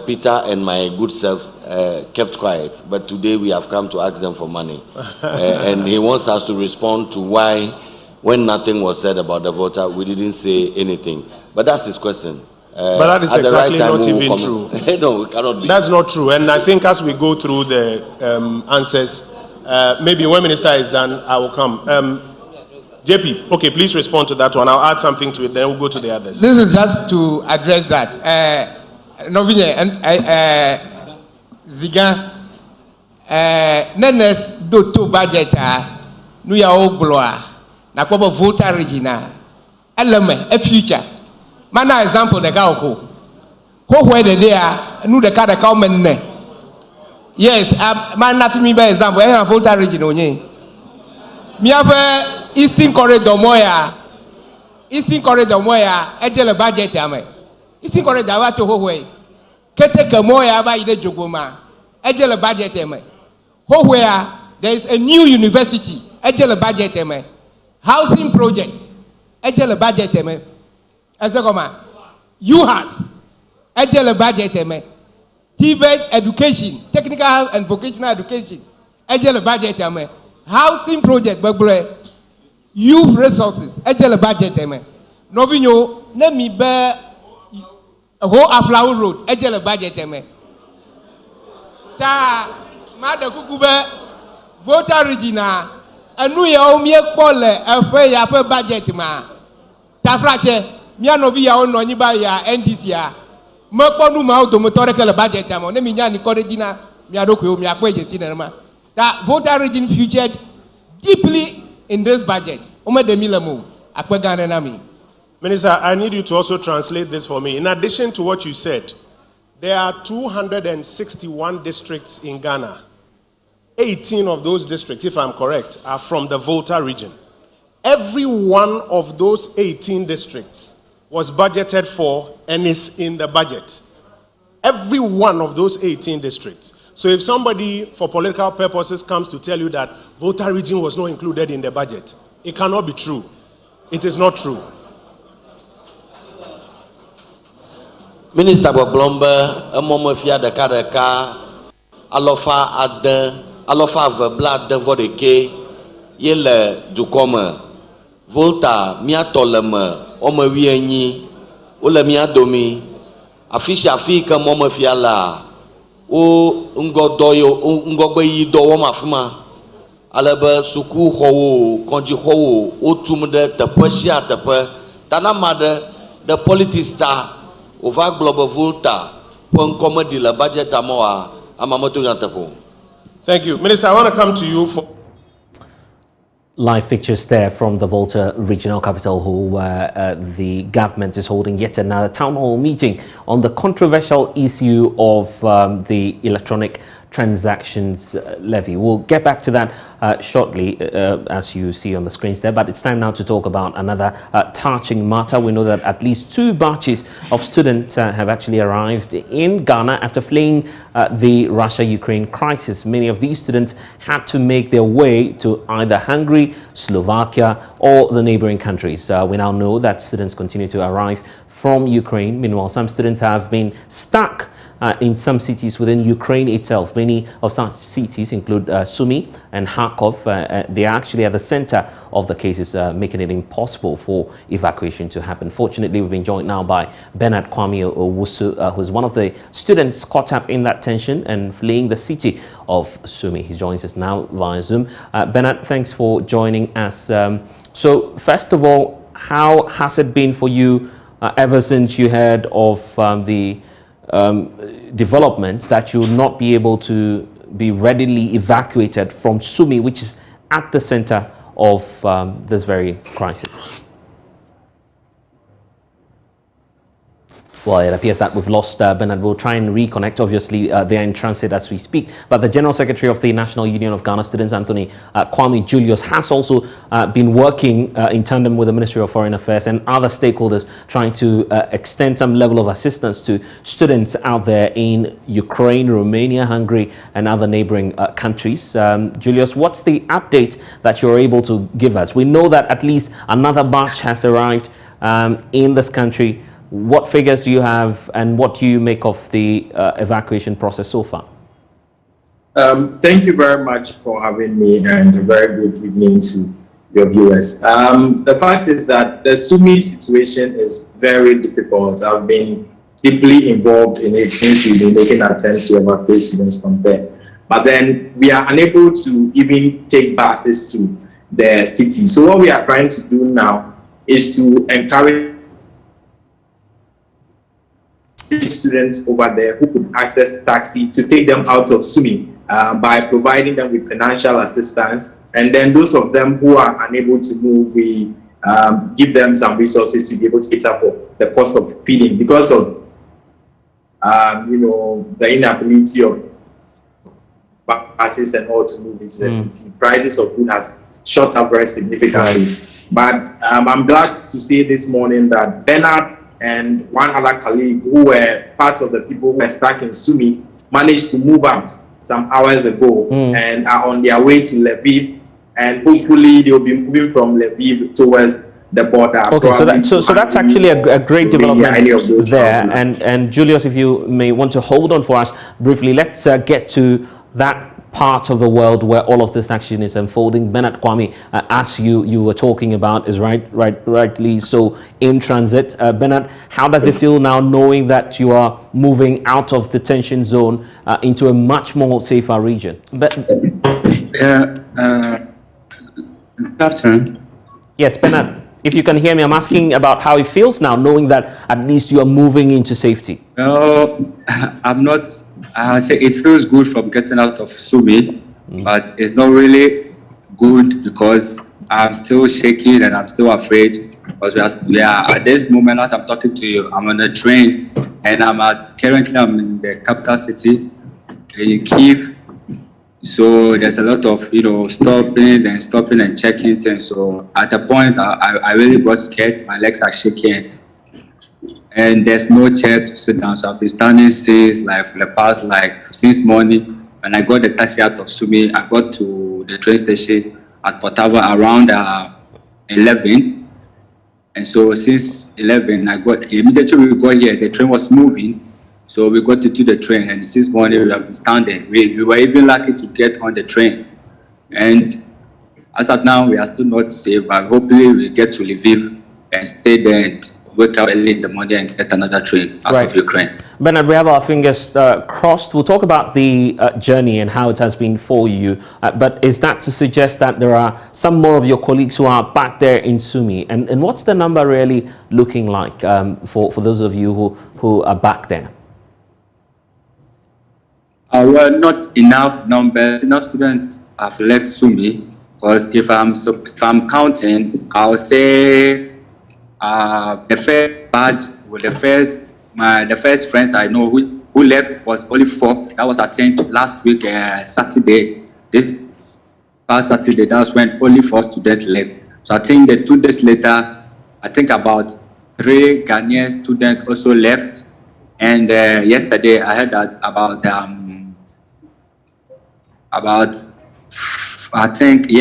Peter and my good self kept quiet. But today we have come to ask them for money. And he wants us to respond to why, when nothing was said about the Volta, we didn't say anything. But that's his question. But that is exactly not even true. No, it cannot be. That's not true. And I think as we go through the answers, maybe when Minister is done, I will come. JP, okay, please respond to that one. I'll add something to it, then we'll go to the others. This is just to address that. Novinye and Ziga, Nenes do to budget, nu ya ogloa, na kwa Volta region, eleme, a future. Mana example the Gauko. Who where the there, nu the car the common ne. Yes, man, nothing me by example, I have Volta region onye. Mi have Eastern Corridor moya, ejele budget ame. Eastern Corridor wa to howe. Kete ke moya ba ide jogoma, ejele budget ame. Howe there is a new university, ejele budget ame. Housing project, ejele budget ame. Ezekoma, UHAS, ejele budget ame. TVET education, technical and vocational education, ejele budget ame, housing project bagble, youth resources, ejele budget ame, novinyo ne mi be a whole Aplau road, ejele budget ame. Ta mada kukube voter regina, anu ya omie pole efe ya pe budget ma. Ta frache, mia novi ya ono nyiba ya NDC ya. Mekponu ma automotore ke le budget amo ne minya ni kore dina mi adoko mi akweje sinema that voter region featured deeply in this budget ome de milemo akwegane na mi. Minister, I need you to also translate this for me. In addition to what you said, there are 261 districts in Ghana. 18 of those districts, if I'm correct, are from the Volta region. Every one of those 18 districts was budgeted for and is in the budget. Every one of those 18 districts. So if somebody, for political purposes, comes to tell you that Volta region was not included in the budget, it cannot be true. It is not true. Minister Boblombe, Momofia de Kadeka, Alofa Aden, Alofa Verbla de Vodeke, Yele Dukome, Volta, Miatoleme, Ome wienyi ole mia domi afisha afika moma fiala o ngodoyo ngogbe yi do wo mafuma alebe suku khowo konji khowo o tumde te peshia tepe tanamade the politics star over global volta pon comedy la budget amoa amamoto yantepo. Thank you. Minister, I want to come to you for Live pictures there from the Volta Regional Capital Hall, where the government is holding yet another town hall meeting on the controversial issue of the electronic transactions levy. We'll get back to that shortly, as you see on the screens there. But it's time now to talk about another touching matter. We know that at least 2 batches of students have actually arrived in Ghana after fleeing the Russia-Ukraine crisis. Many of these students had to make their way to either Hungary, Slovakia, or the neighboring countries. We now know that students continue to arrive from Ukraine. Meanwhile, some students have been stuck in some cities within Ukraine itself. Many of such cities include Sumy and Kharkov. They are actually at the center of the cases, making it impossible for evacuation to happen. Fortunately, we've been joined now by Bernard Kwame, who's one of the students caught up in that tension and fleeing the city of Sumy. He joins us now via Zoom. Bernard, thanks for joining us. So first of all, how has it been for you ever since you heard of the developments that you will not be able to be readily evacuated from Sumy, which is at the center of this very crisis? Well, it appears that we've lost Bernard. We'll try and reconnect. Obviously, they're in transit as we speak. But the General Secretary of the National Union of Ghana Students, Anthony Kwame Julius, has also been working in tandem with the Ministry of Foreign Affairs and other stakeholders, trying to extend some level of assistance to students out there in Ukraine, Romania, Hungary, and other neighboring countries. Julius, what's the update that you're able to give us? We know that at least another batch has arrived in this country. What figures do you have, and what do you make of the evacuation process so far? Thank you very much for having me, and a very good evening to your viewers. The fact is that the Sumy situation is very difficult. I've been deeply involved in it since we've been making attempts to evacuate students from there. But then we are unable to even take buses to the city. So what we are trying to do now is to encourage students over there who could access taxi to take them out of Sumy by providing them with financial assistance. And then those of them who are unable to move, we give them some resources to be able to cater for the cost of feeding because of the inability of buses and all to move into the city. Prices of food has shot up very significantly. But I'm glad to say this morning that Bernard and one other colleague who were parts of the people who were stuck in Sumy managed to move out some hours ago and are on their way to Levy, and hopefully they'll be moving from Levy towards the border. Okay, so that's actually a great development there. And Julius, if you may want to hold on for us briefly, let's get to that part of the world where all of this action is unfolding. Bernard Kwame, as you were talking about, is rightly so in transit. Bernard, how does it feel now knowing that you are moving out of the tension zone into a much more safer region? Good afternoon. Yes, Bernard. If you can hear me, I'm asking about how it feels now, knowing that at least you are moving into safety. No, I'm not. I say it feels good from getting out of Subi, but it's not really good because I'm still shaking and I'm still afraid. Because we are at this moment, as I'm talking to you, I'm on a train and currently I'm in the capital city, in Kyiv. So there's a lot of, stopping and checking things. So at a point, I really got scared. My legs are shaking. And there's no chair to sit down. So I've been standing since for the past since morning. When I got the taxi out of Sumi, I got to the train station at Potava around 11. And so since 11, immediately we got here, the train was moving. So we got to the train, and this morning we have been standing. We were even lucky to get on the train. And as of now, we are still not safe, but hopefully we get to Lviv and stay there and wake up early in the morning and get another train out of Ukraine. Bernard, we have our fingers crossed. We'll talk about the journey and how it has been for you. But is that to suggest that there are some more of your colleagues who are back there in Sumy? And what's the number really looking like for those of you who are back there? Well, not enough numbers. Enough students have left Sumy, because if I'm counting, I'll say the first batch with the first friends I know who left was only 4. That was, I think, last week Saturday. This past Saturday, that was when only 4 students left. So I think that 2 days later, I think about 3 Ghanaian students also left. And yesterday I heard that about I think 3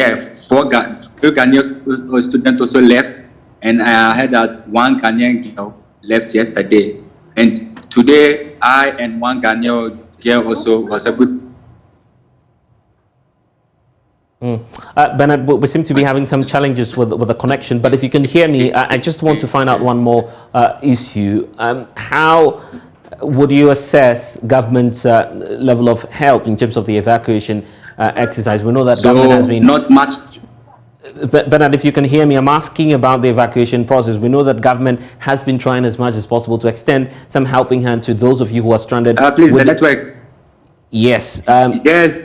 Ghanaian students also left, and I heard that 1 Ghanaian girl left yesterday, and today I and 1 Ghanaian girl also was a good. Bernard, we seem to be having some challenges with the connection, but if you can hear me, I just want to find out one more issue. How would you assess government's level of help in terms of the evacuation exercise? We know that government has been... Not much. Bernard, if you can hear me, I'm asking about the evacuation process. We know that government has been trying as much as possible to extend some helping hand to those of you who are stranded. Please, the network. Yes. Yes.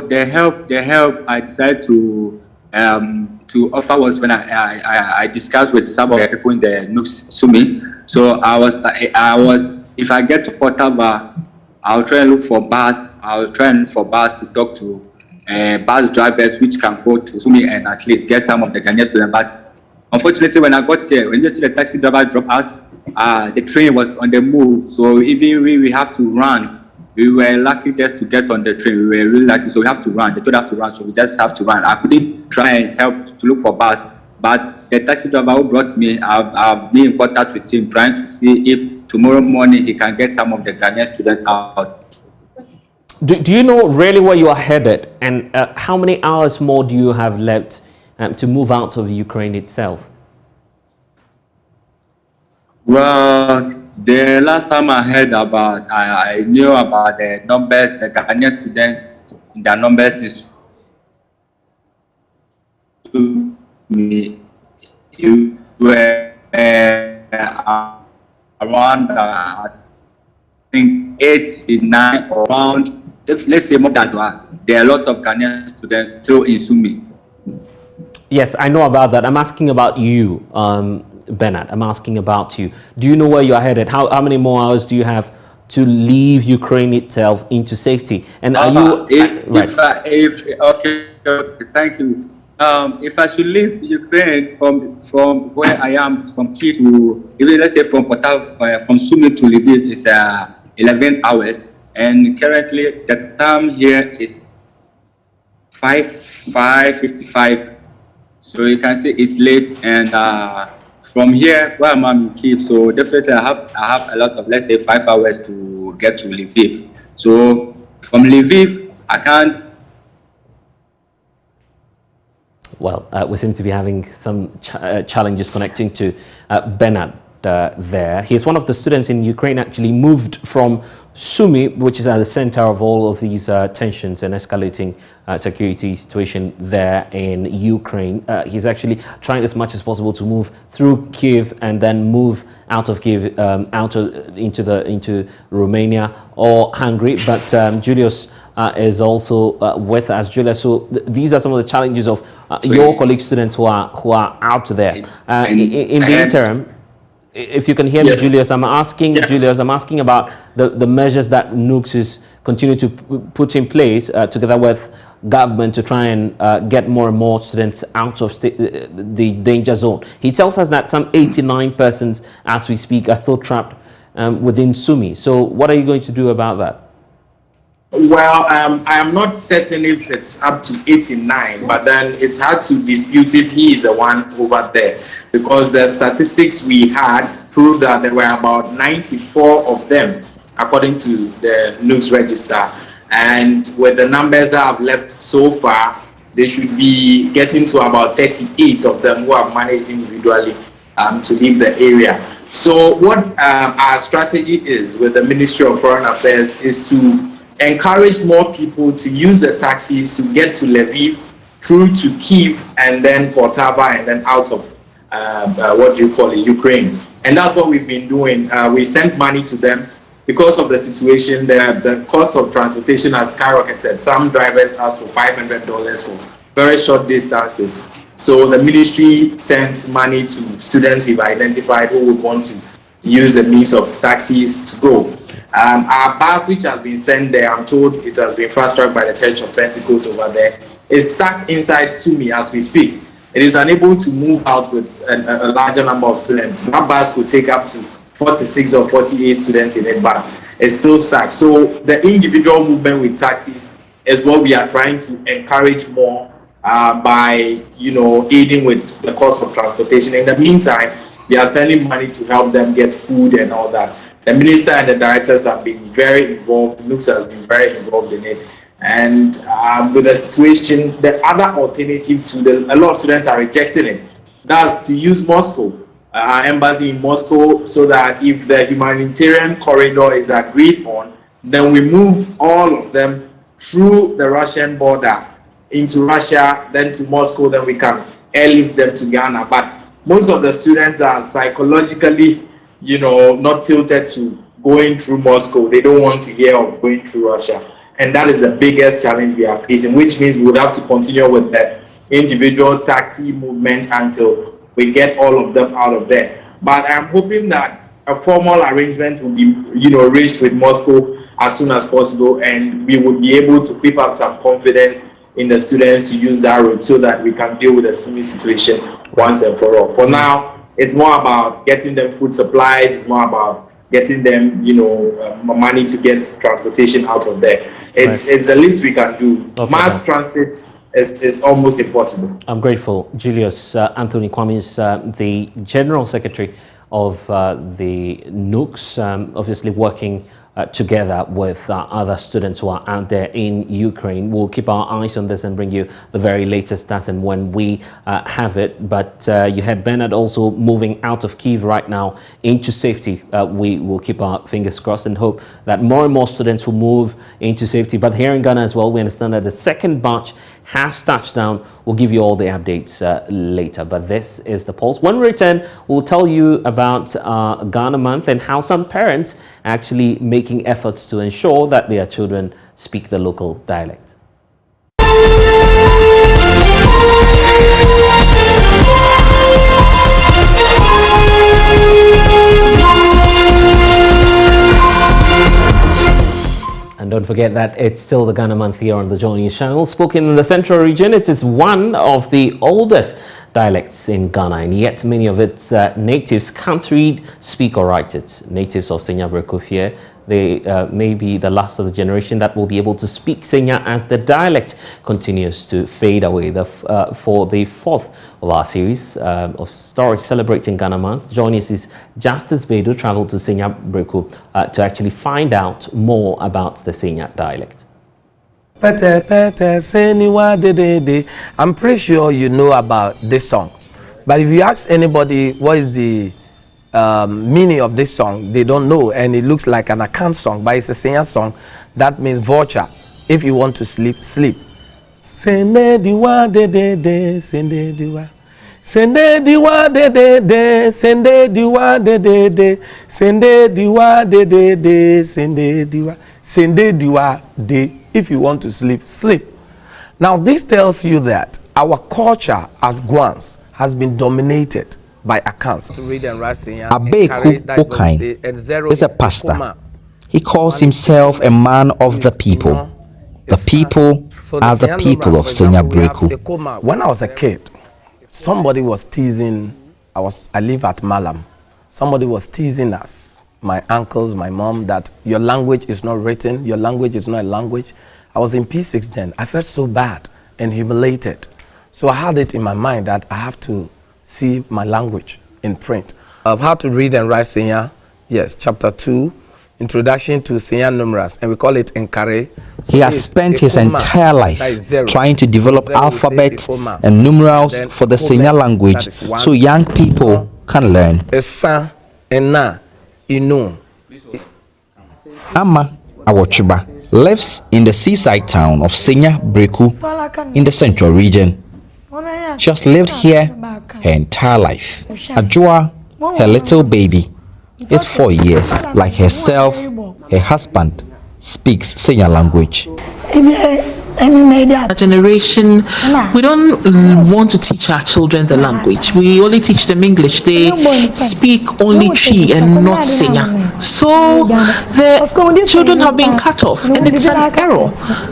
The help I decided to offer was when I discussed with some of the people in the Sumi. So I was if I get to Potava, I'll try and look for bus. I'll try and look for bus to talk to bus drivers which can go to Sumi and at least get some of the Ghanaian students. But unfortunately, when I got here, when the taxi driver dropped us, the train was on the move. So even we have to run. We were lucky just to get on the train. We were really lucky, so we have to run. They told us to run, so we just have to run. I couldn't try and help to look for bus, but the taxi driver who brought me, I've been in contact with him, trying to see if tomorrow morning he can get some of the Ghanaian students out. Do you know really where you are headed, and how many hours more do you have left to move out of Ukraine itself? Well, the last time I heard about, I knew about the numbers, the Ghanaian students, their numbers is you were around, I think 8, 9, around, let's say more than that. There are a lot of Ghanaian students still in Sumi. Yes, I know about that. I'm asking about you. Bernard, I'm asking about you. Do you know where you are headed? How many more hours do you have to leave Ukraine itself into safety? And are you... Okay, thank you. If I should leave Ukraine from where I am, from Kyiv to, even let's say from from Sumy to Lviv is 11 hours. And currently the time here is 5:55. So you can see it's late, and from here where I'm in Kyiv, so definitely I have a lot of, let's say, 5 hours to get to Lviv. So from Lviv, I can't. Well, we seem to be having some challenges connecting to Bernard there. He's one of the students in Ukraine, actually moved from Sumy, which is at the center of all of these tensions and escalating security situation there in Ukraine. He's actually trying as much as possible to move through Kyiv and then move out of Kyiv into Romania or Hungary. But Julius is also with us. Julius, so these are some of the challenges of your colleague students who are out there. In the interim, if you can hear me, Julius, I'm asking about the measures that NUCS is continue to put in place together with government to try and get more and more students out of the danger zone. He tells us that some 89 persons, as we speak, are still trapped within Sumy. So what are you going to do about that? Well, I am not certain if it's up to 89, but then it's hard to dispute if he is the one over there, because the statistics we had proved that there were about 94 of them, according to the NUCS register. And with the numbers that have left so far, they should be getting to about 38 of them who have managed individually to leave the area. So what our strategy is with the Ministry of Foreign Affairs is to encourage more people to use the taxis to get to Levy, through to Kyiv, and then Poltava, and then out of Ukraine. And that's what we've been doing. We sent money to them. Because of the situation, the cost of transportation has skyrocketed. Some drivers ask for $500 for very short distances. So the ministry sent money to students we've identified who would want to use the means of taxis to go. Our bus, which has been sent there, I'm told it has been fast-tracked by the Church of Pentecost over there, is stuck inside Sumy as we speak. It is unable to move out with a larger number of students. That bus could take up to 46 or 48 students in it, but it's still stuck. So the individual movement with taxis is what we are trying to encourage more by, aiding with the cost of transportation. In the meantime, we are sending money to help them get food and all that. The minister and the directors have been very involved. NUCS has been very involved in it. And with the situation, the other alternative to a lot of students are rejecting it. That's to use Moscow, our embassy in Moscow, so that if the humanitarian corridor is agreed on, then we move all of them through the Russian border into Russia, then to Moscow, then we can airlift them to Ghana. But most of the students are psychologically, not tilted to going through Moscow. They don't want to hear of going through Russia. And that is the biggest challenge we are facing, which means we would have to continue with the individual taxi movement until we get all of them out of there. But I'm hoping that a formal arrangement will be, reached with Moscow as soon as possible, and we would be able to keep up some confidence in the students to use that route so that we can deal with the Sumy situation once and for all. For now, it's more about getting them food supplies. It's more about getting them, money to get transportation out of there. It's the least we can do. Okay, mass transit is almost impossible. I'm grateful. Julius Anthony Kwame is the General Secretary of the NUCS, obviously working together with other students who are out there in Ukraine. We'll keep our eyes on this and bring you the very latest as and when we have it. But you had Bernard also moving out of Kyiv right now into safety. We will keep our fingers crossed and hope that more and more students will move into safety. But here in Ghana as well, we understand that the second batch has touched down. We'll give you all the updates later. But this is the Pulse. When we return, we'll tell you about Ghana Month and how some parents actually making efforts to ensure that their children speak the local dialect. And don't forget that it's still the Ghana Month here on the JoyNews channel. Spoken in the Central region, it is one of the oldest dialects in Ghana, and yet many of its natives can't read, speak or write it. Natives of Senya Breku fear they may be the last of the generation that will be able to speak Senya as the dialect continues to fade away. For the fourth of our series of stories celebrating Ghana Month, Joynews' Justice Bedu traveled to Senya Breku to actually find out more about the Senya dialect. I'm pretty sure you know about this song, but if you ask anybody what is the meaning of this song, they don't know, and it looks like an Akan song, but it's a Senya song that means vulture. If you want to sleep, sleep. Sende diwa de de de, sende diwa. Sende diwa de de de, sende diwa de de de, sende diwa de de de, sende diwa. Sende diwa de. If you want to sleep, sleep. Now this tells you that our culture as Guans has been dominated by accounts. Abeku Okain is a pastor. He calls himself a man of the people. The people are the people of Senya Breku. When I was a kid, somebody was teasing. I live at Malam. Somebody was teasing us, my uncles, my mom, that your language is not written, your language is not a language. I was in P6 then. I felt so bad and humiliated. So I had it in my mind that I have to see my language in print. Of how to read and write Senya, yes, chapter 2, introduction to Senya numerals, and we call it Nkare. So he has spent his entire life trying to develop alphabets and numerals for the Senya language so young people can learn. Esa, Ena, Inu. Ama Awochuba lives in the seaside town of Senya Breku in the central region. She has lived here her entire life. Ajua, her little baby, is 4 years. Like herself, her husband speaks Senya language. Our generation, we don't want to teach our children the language. We only teach them English. They speak only Chi and not Senya. So the children have been cut off, and it's an error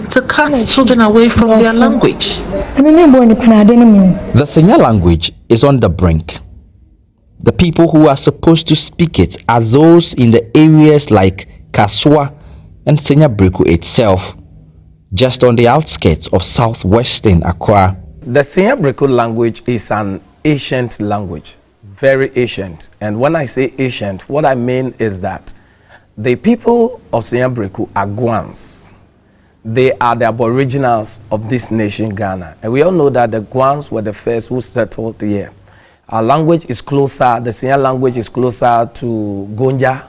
to cut children away from their language. The Senya language is on the brink. The people who are supposed to speak it are those in the areas like Kaswa and Senya Breku itself, just on the outskirts of southwestern Accra. The Senya Breku language is an ancient language, very ancient. And when I say ancient, what I mean is that the people of Senya Breku are Guans. They are the aboriginals of this nation, Ghana. And we all know that the Guans were the first who settled here. Our language is closer, the Senya language is closer to Gonja,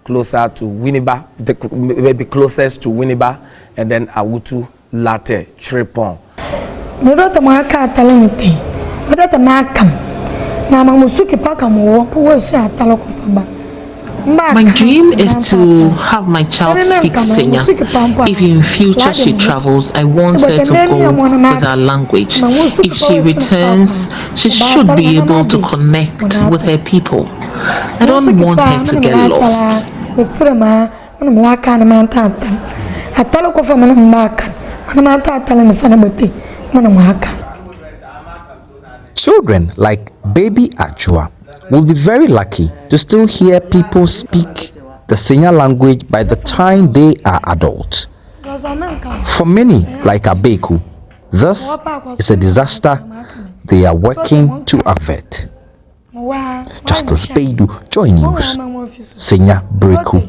closer to Winneba, maybe closest to Winneba, and then Awutu, Latte, Tripon. My dream is to have my child speak Senya. If in future she travels, I want her to go with our language. If she returns, she should be able to connect with her people. I don't want her to get lost. Children like baby Ajua will be very lucky to still hear people speak the Senya language by the time they are adults. For many, like Abeku, this is a disaster they are working to avert. Justice Bedu, JoyNews, Senya Breku.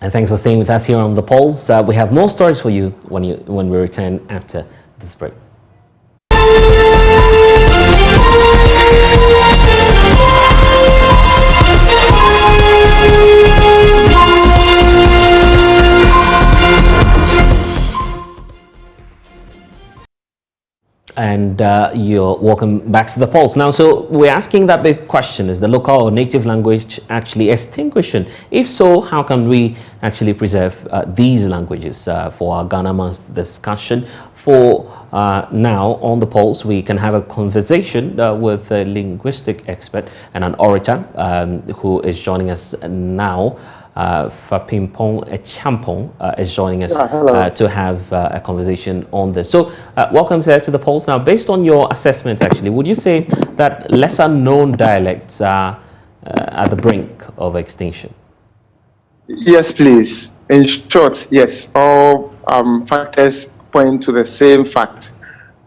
And thanks for staying with us here on The Pulse. We have more stories for you when we return after this break. And you're welcome back to The Pulse. Now, so we're asking that big question, is the local or native language actually extinguishing? If so, how can we actually preserve these languages for our Ghana Month discussion? For now, on The Pulse, we can have a conversation with a linguistic expert and an orator who is joining us now. Fapimpong Echampong is joining us Yeah, to have a conversation on this. So welcome, sir, to the polls. Now, based on your assessment, actually, would you say that lesser known dialects are at the brink of extinction? Yes, please. In short, yes. All factors point to the same fact.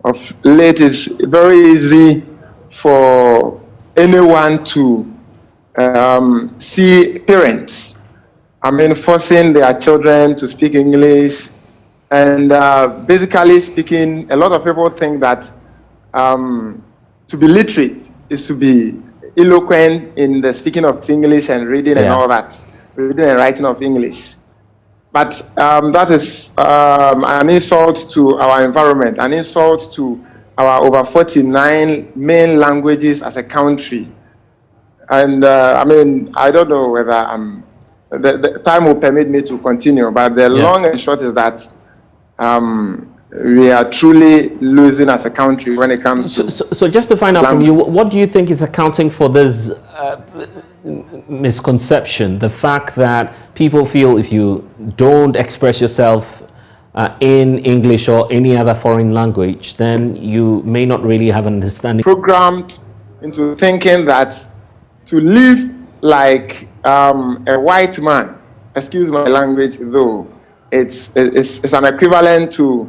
Of late, it's very easy for anyone to see parents, forcing their children to speak English, and basically speaking. A lot of people think that to be literate is to be eloquent in the speaking of English and reading and all that. Reading and writing of English. But that is an insult to our environment, an insult to our over 49 main languages as a country. And I don't know whether the time will permit me to continue, but the long and short is that we are truly losing as a country when it comes to... So just to find out from you, what do you think is accounting for this misconception, the fact that people feel if you don't express yourself in English or any other foreign language, then you may not really have an understanding? Programmed into thinking that to live like a white man, excuse my language though, it's an equivalent to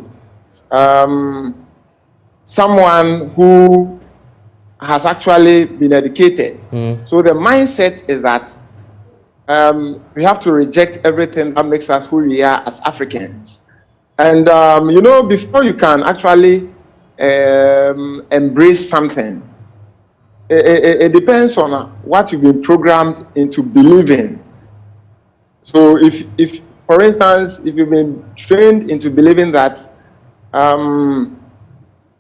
someone who has actually been educated. So the mindset is that we have to reject everything that makes us who we are as Africans. And before you can actually embrace something, it depends on what you've been programmed into believing. So if for instance, if you've been trained into believing that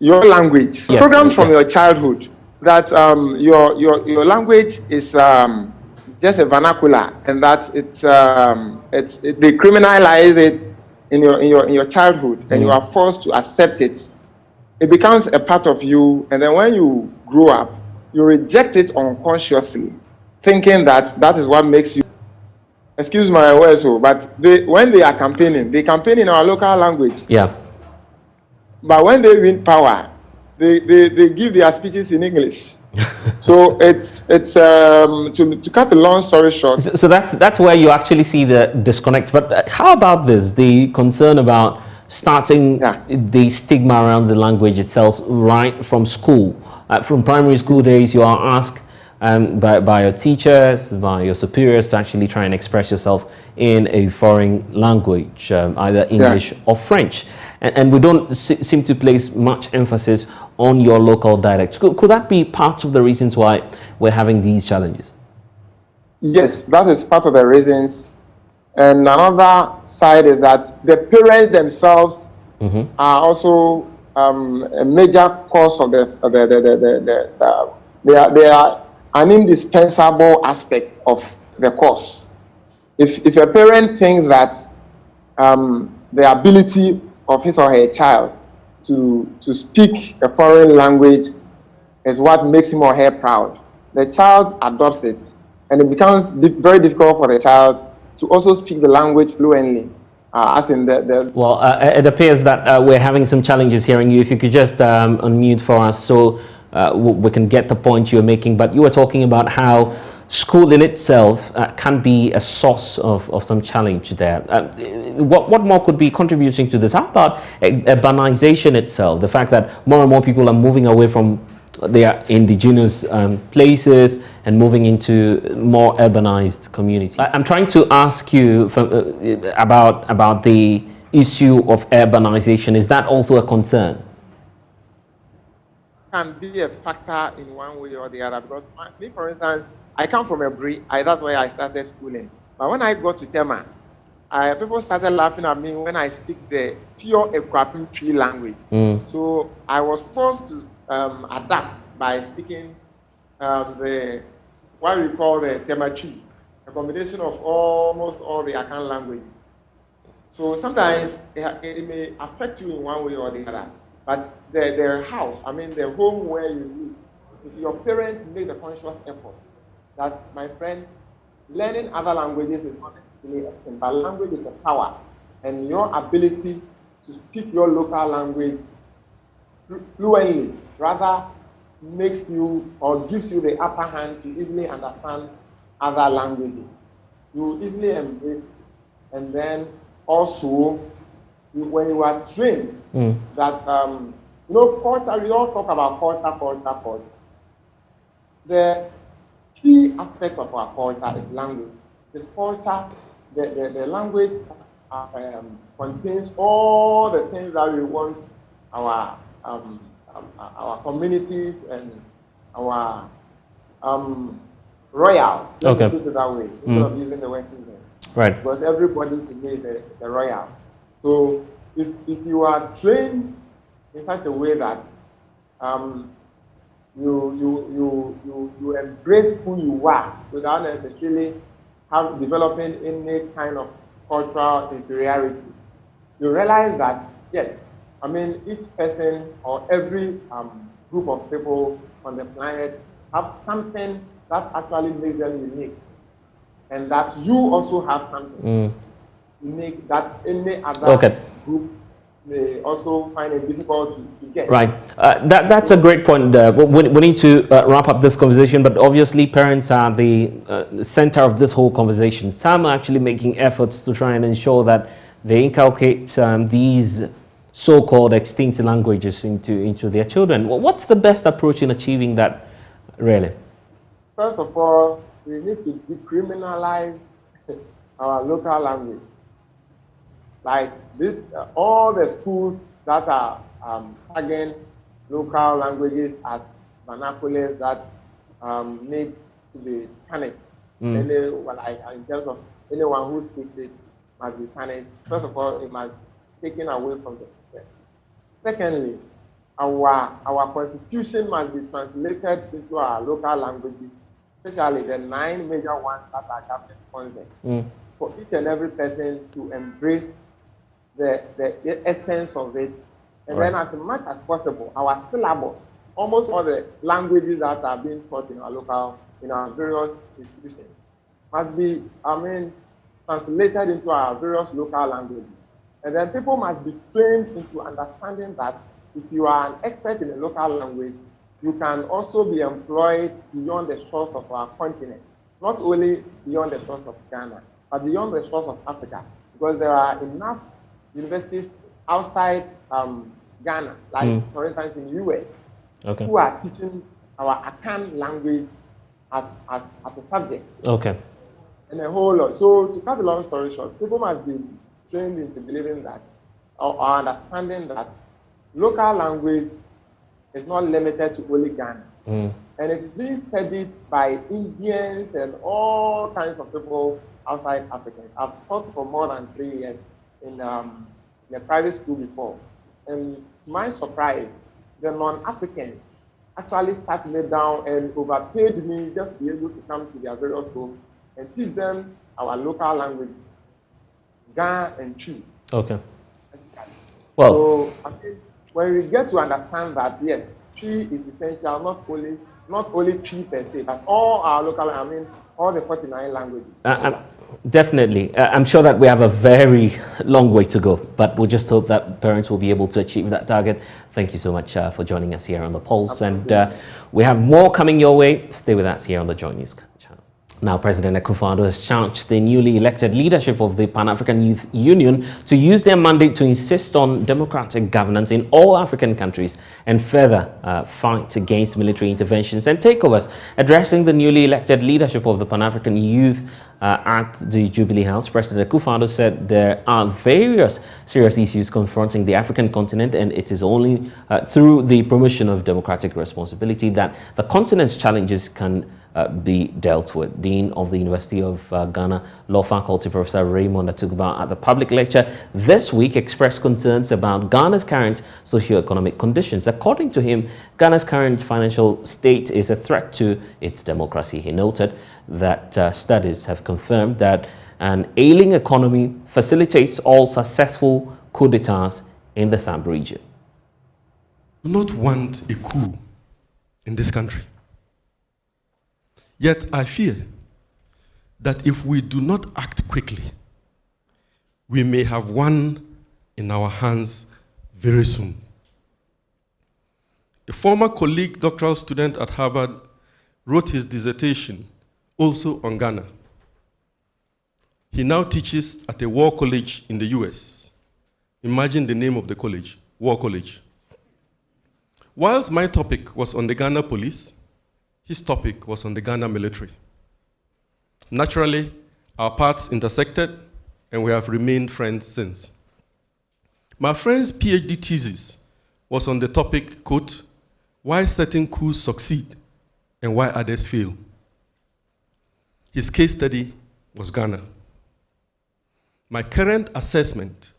your language, programmed from your childhood, that your language is just a vernacular, and that they criminalize it in your childhood, and you are forced to accept it. It becomes a part of you, and then when you grow up, you reject it unconsciously, thinking that is what makes you. Excuse my words, but when they are campaigning, they campaign in our local language. Yeah. But when they win power, they give their speeches in English. So it's to cut a long story short. So that's where you actually see the disconnect. But how about this? The concern about starting the stigma around the language itself right from school, from primary school days. You are asked by your teachers, by your superiors to actually try and express yourself in a foreign language, either English or French. And we don't seem to place much emphasis on your local dialect. Could that be part of the reasons why we're having these challenges? Yes, that is part of the reasons. And another side is that the parents themselves are also a major cause of they are an indispensable aspect of the cause. If a parent thinks that the ability of his or her child to speak a foreign language is what makes him or her proud, the child adopts it, and it becomes very difficult for the child to also speak the language fluently. As in Well, it appears that we're having some challenges hearing you. If you could just unmute for us so we can get the point you're making. But you were talking about how school in itself can be a source of some challenge there. What more could be contributing to this? How about urbanization itself? The fact that more and more people are moving away from their indigenous places and moving into more urbanized communities. I'm trying to ask you about the issue of urbanization. Is that also a concern? Can be a factor in one way or the other, because me, for instance, I come from a breed. That's where I started schooling. But when I got to Tema, people started laughing at me when I speak the pure Ekwapim Tree language. So I was forced to adapt by speaking what we call the Tema Tree, a combination of almost all the Akan languages. So sometimes it may affect you in one way or the other. But their house, the home where you live, if your parents make the conscious effort that, my friend, learning other languages is not actually extinct. But language is a power, and your ability to speak your local language fluently rather makes you or gives you the upper hand to easily understand other languages. You easily embrace it. And then also, when you are trained that, culture, we all talk about culture. The key aspect of our culture is language. This culture, the language contains all the things that we want our communities and our royals. Let me put it that way, instead of using the word kingdom. Right. Because everybody to me is a royal. So if you are trained in such a way that you embrace who you are without necessarily developing any kind of cultural inferiority, you realize that yes, I mean each person or every group of people on the planet have something that actually makes them unique, and that you also have something unique that any other group may also find it difficult to get. Right. That's a great point. We need to wrap up this conversation, but obviously parents are the center of this whole conversation. Some are actually making efforts to try and ensure that they inculcate these so-called extinct languages into their children. What's the best approach in achieving that, really? First of all, we need to decriminalize our local language. Like this, all the schools that are tagging local languages as vernaculars that need to be punished. In terms of anyone who speaks it must be punished. First of all, it must be taken away from the system. Secondly, our constitution must be translated into our local languages, especially the 9 major ones that are government sponsored, for each and every person to embrace the essence of it. And then as much as possible, our syllabus, almost all the languages that are being taught in our various institutions, must be, translated into our various local languages. And then people must be trained into understanding that if you are an expert in a local language, you can also be employed beyond the shores of our continent, not only beyond the shores of Ghana, but beyond the shores of Africa, because there are enough universities outside Ghana, like for instance in the US, who are teaching our Akan language as a subject. And a whole lot. So to cut a long story short, people must be trained into believing that, or understanding that local language is not limited to only Ghana. And it's being studied by Indians and all kinds of people outside Africa. I've taught for more than 3 years in a private school before. And to my surprise, the non-Africans actually sat me down and overpaid me just to be able to come to their various schools and teach them our local language, Ga and Chi. Well, so I think when we get to understand that, yes, Chi is essential, not only Chi per se, but all our local, all the 49 languages. Definitely. I'm sure that we have a very long way to go, but we'll just hope that parents will be able to achieve that target. Thank you so much for joining us here on The Pulse. Absolutely. And we have more coming your way. Stay with us here on the JoyNews channel. Now, President Akufo-Addo has charged the newly elected leadership of the Pan-African Youth Union to use their mandate to insist on democratic governance in all African countries and further fight against military interventions and takeovers. Addressing the newly elected leadership of the Pan-African Youth at the Jubilee House, President Akufo-Addo said there are various serious issues confronting the African continent, and it is only through the promotion of democratic responsibility that the continent's challenges can be dealt with. Dean of the University of Ghana Law Faculty, Professor Raymond Atugba, at the public lecture this week expressed concerns about Ghana's current socio-economic conditions. According to him, Ghana's current financial state is a threat to its democracy. He noted that studies have confirmed that an ailing economy facilitates all successful coup d'etats in the SAMB region. We do not want a coup in this country. Yet I feel that if we do not act quickly, we may have one in our hands very soon. A former colleague, doctoral student at Harvard, wrote his dissertation also on Ghana. He now teaches at a war college in the US. Imagine the name of the college, War College. Whilst my topic was on the Ghana police, his topic was on the Ghana military. Naturally, our paths intersected, and we have remained friends since. My friend's PhD thesis was on the topic, quote, why certain coups succeed and why others fail. His case study was Ghana. My current assessment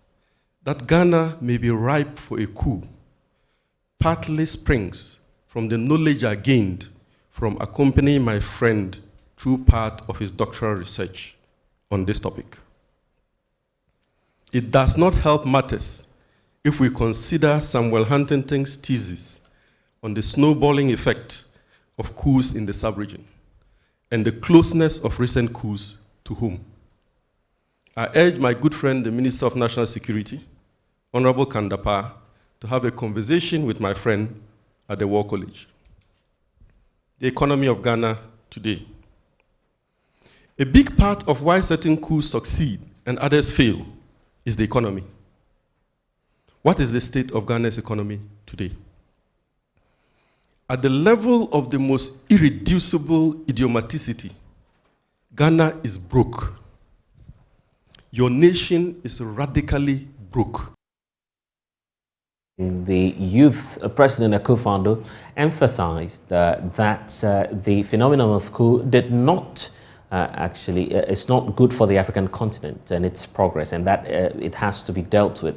that Ghana may be ripe for a coup partly springs from the knowledge I gained from accompanying my friend through part of his doctoral research on this topic. It does not help matters if we consider Samuel Huntington's thesis on the snowballing effect of coups in the sub-region and the closeness of recent coups to whom. I urge my good friend, the Minister of National Security, Honorable Kandapa, to have a conversation with my friend at the War College. The economy of Ghana today. A big part of why certain coups succeed and others fail is the economy. What is the state of Ghana's economy today? At the level of the most irreducible idiomaticity, Ghana is broke. Your nation is radically broke. The youth President Akufo-Addo emphasized that the phenomenon of coup did not it's not good for the African continent and its progress, and that it has to be dealt with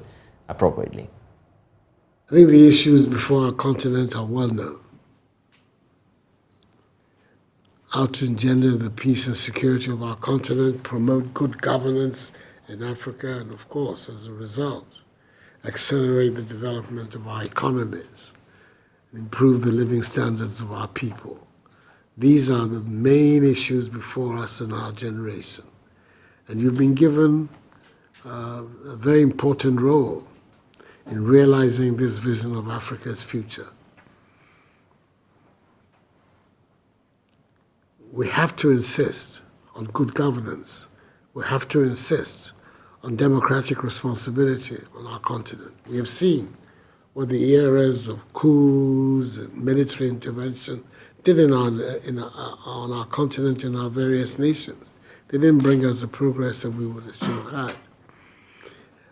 appropriately. I think the issues before our continent are well known. How to engender the peace and security of our continent, promote good governance in Africa, and of course, as a result, accelerate the development of our economies, and improve the living standards of our people. These are the main issues before us in our generation. And you've been given a very important role in realizing this vision of Africa's future. We have to insist on good governance. We have to insist on democratic responsibility on our continent. We have seen what the eras of coups and military intervention did on our continent in our various nations. They didn't bring us the progress that we would have had.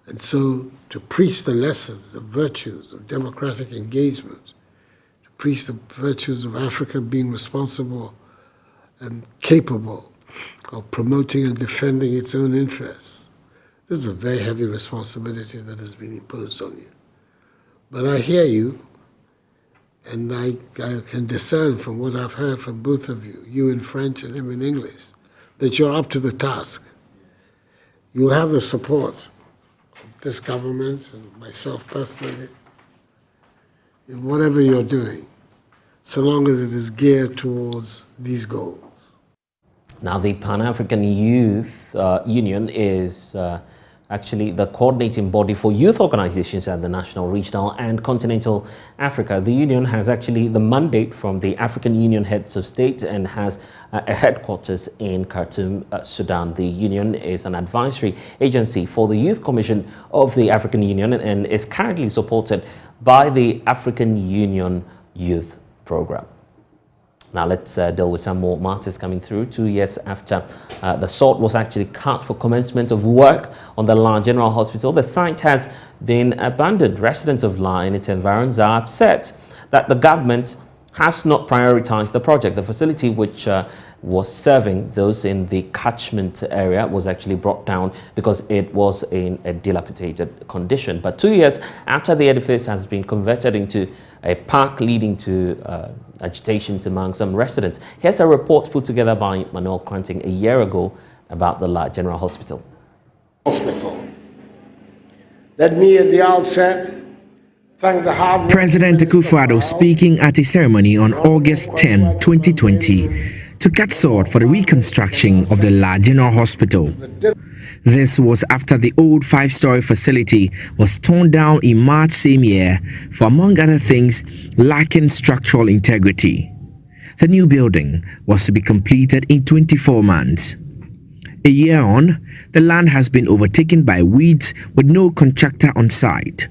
And so to preach the lessons, the virtues of democratic engagement, to preach the virtues of Africa being responsible and capable of promoting and defending its own interests, this is a very heavy responsibility that has been imposed on you. But I hear you, and I can discern from what I've heard from both of you, you in French and him in English, that you're up to the task. You'll have the support of this government and myself personally in whatever you're doing, so long as it is geared towards these goals. Now, the Pan-African Youth Union is actually the coordinating body for youth organizations at the national, regional, and continental Africa. The union has actually the mandate from the African Union heads of state and has a headquarters in Khartoum, Sudan. The union is an advisory agency for the Youth Commission of the African Union and is currently supported by the African Union Youth Program. Now let's deal with some more matters coming through. 2 years after the sod was actually cut for commencement of work on the La General Hospital, the site has been abandoned. Residents of La and its environs are upset that the government has not prioritized the project. The facility, which was serving those in the catchment area, was actually brought down because it was in a dilapidated condition. But 2 years after the edifice has been converted into a park, leading to agitations among some residents. Here's a report put together by Manuel Quanting a year ago about the La General Hospital. Let me at the outset thank the hard President Akufo-Addo speaking at a ceremony on August 10, 2020, to cut sword for the reconstruction of the La General Hospital. This was after the old 5-story facility was torn down in March same year for, among other things, lacking structural integrity. The new building was to be completed in 24 months. A year on, the land has been overtaken by weeds with no contractor on site.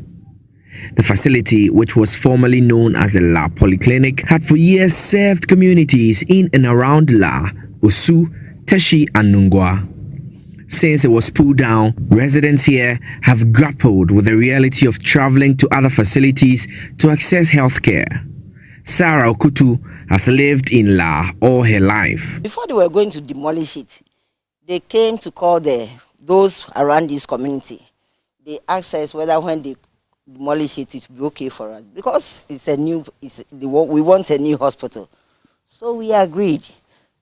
The facility, which was formerly known as the La Polyclinic, had for years served communities in and around La, Osu, Teshi and Nungwa. Since it was pulled down, residents here have grappled with the reality of traveling to other facilities to access healthcare. Sarah Okutu has lived in La all her life. Before they were going to demolish it, they came to call those around this community. They asked us whether when they demolish it, it will be okay for us. Because we want a new hospital. So we agreed.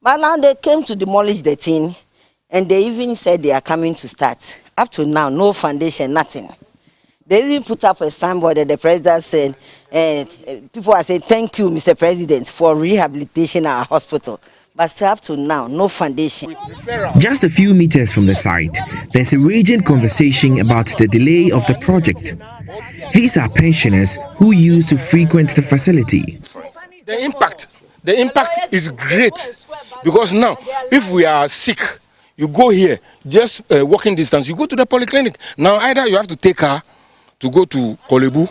But now they came to demolish the thing, and they even said they are coming to start. Up to now, no foundation, nothing. They even put up a signboard that the president said, and people are saying, thank you, Mr. President, for rehabilitation our hospital. But still up to now, no foundation. Just a few meters from the site, there's a raging conversation about the delay of the project. These are pensioners who used to frequent the facility. The impact is great, because now, if we are sick, you go here, just walking distance, you go to the polyclinic. Now, either you have to take her to go to Kolebu,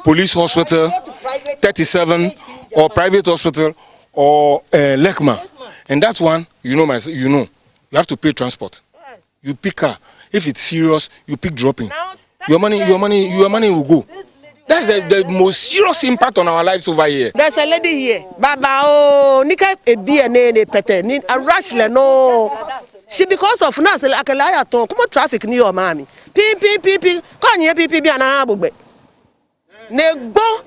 police hospital, 37, or private hospital, or Lekma. And that one, you have to pay transport. You pick her. If it's serious, you pick dropping. Your money will go. That's the most serious impact on our lives over here. There's a lady here. Baba, oh, nika ebiene pete ni a rush le no. She because of nas akalaya to come traffic ni your mommy. Pi. Kan ye pi bi ana abugbe. Negbo.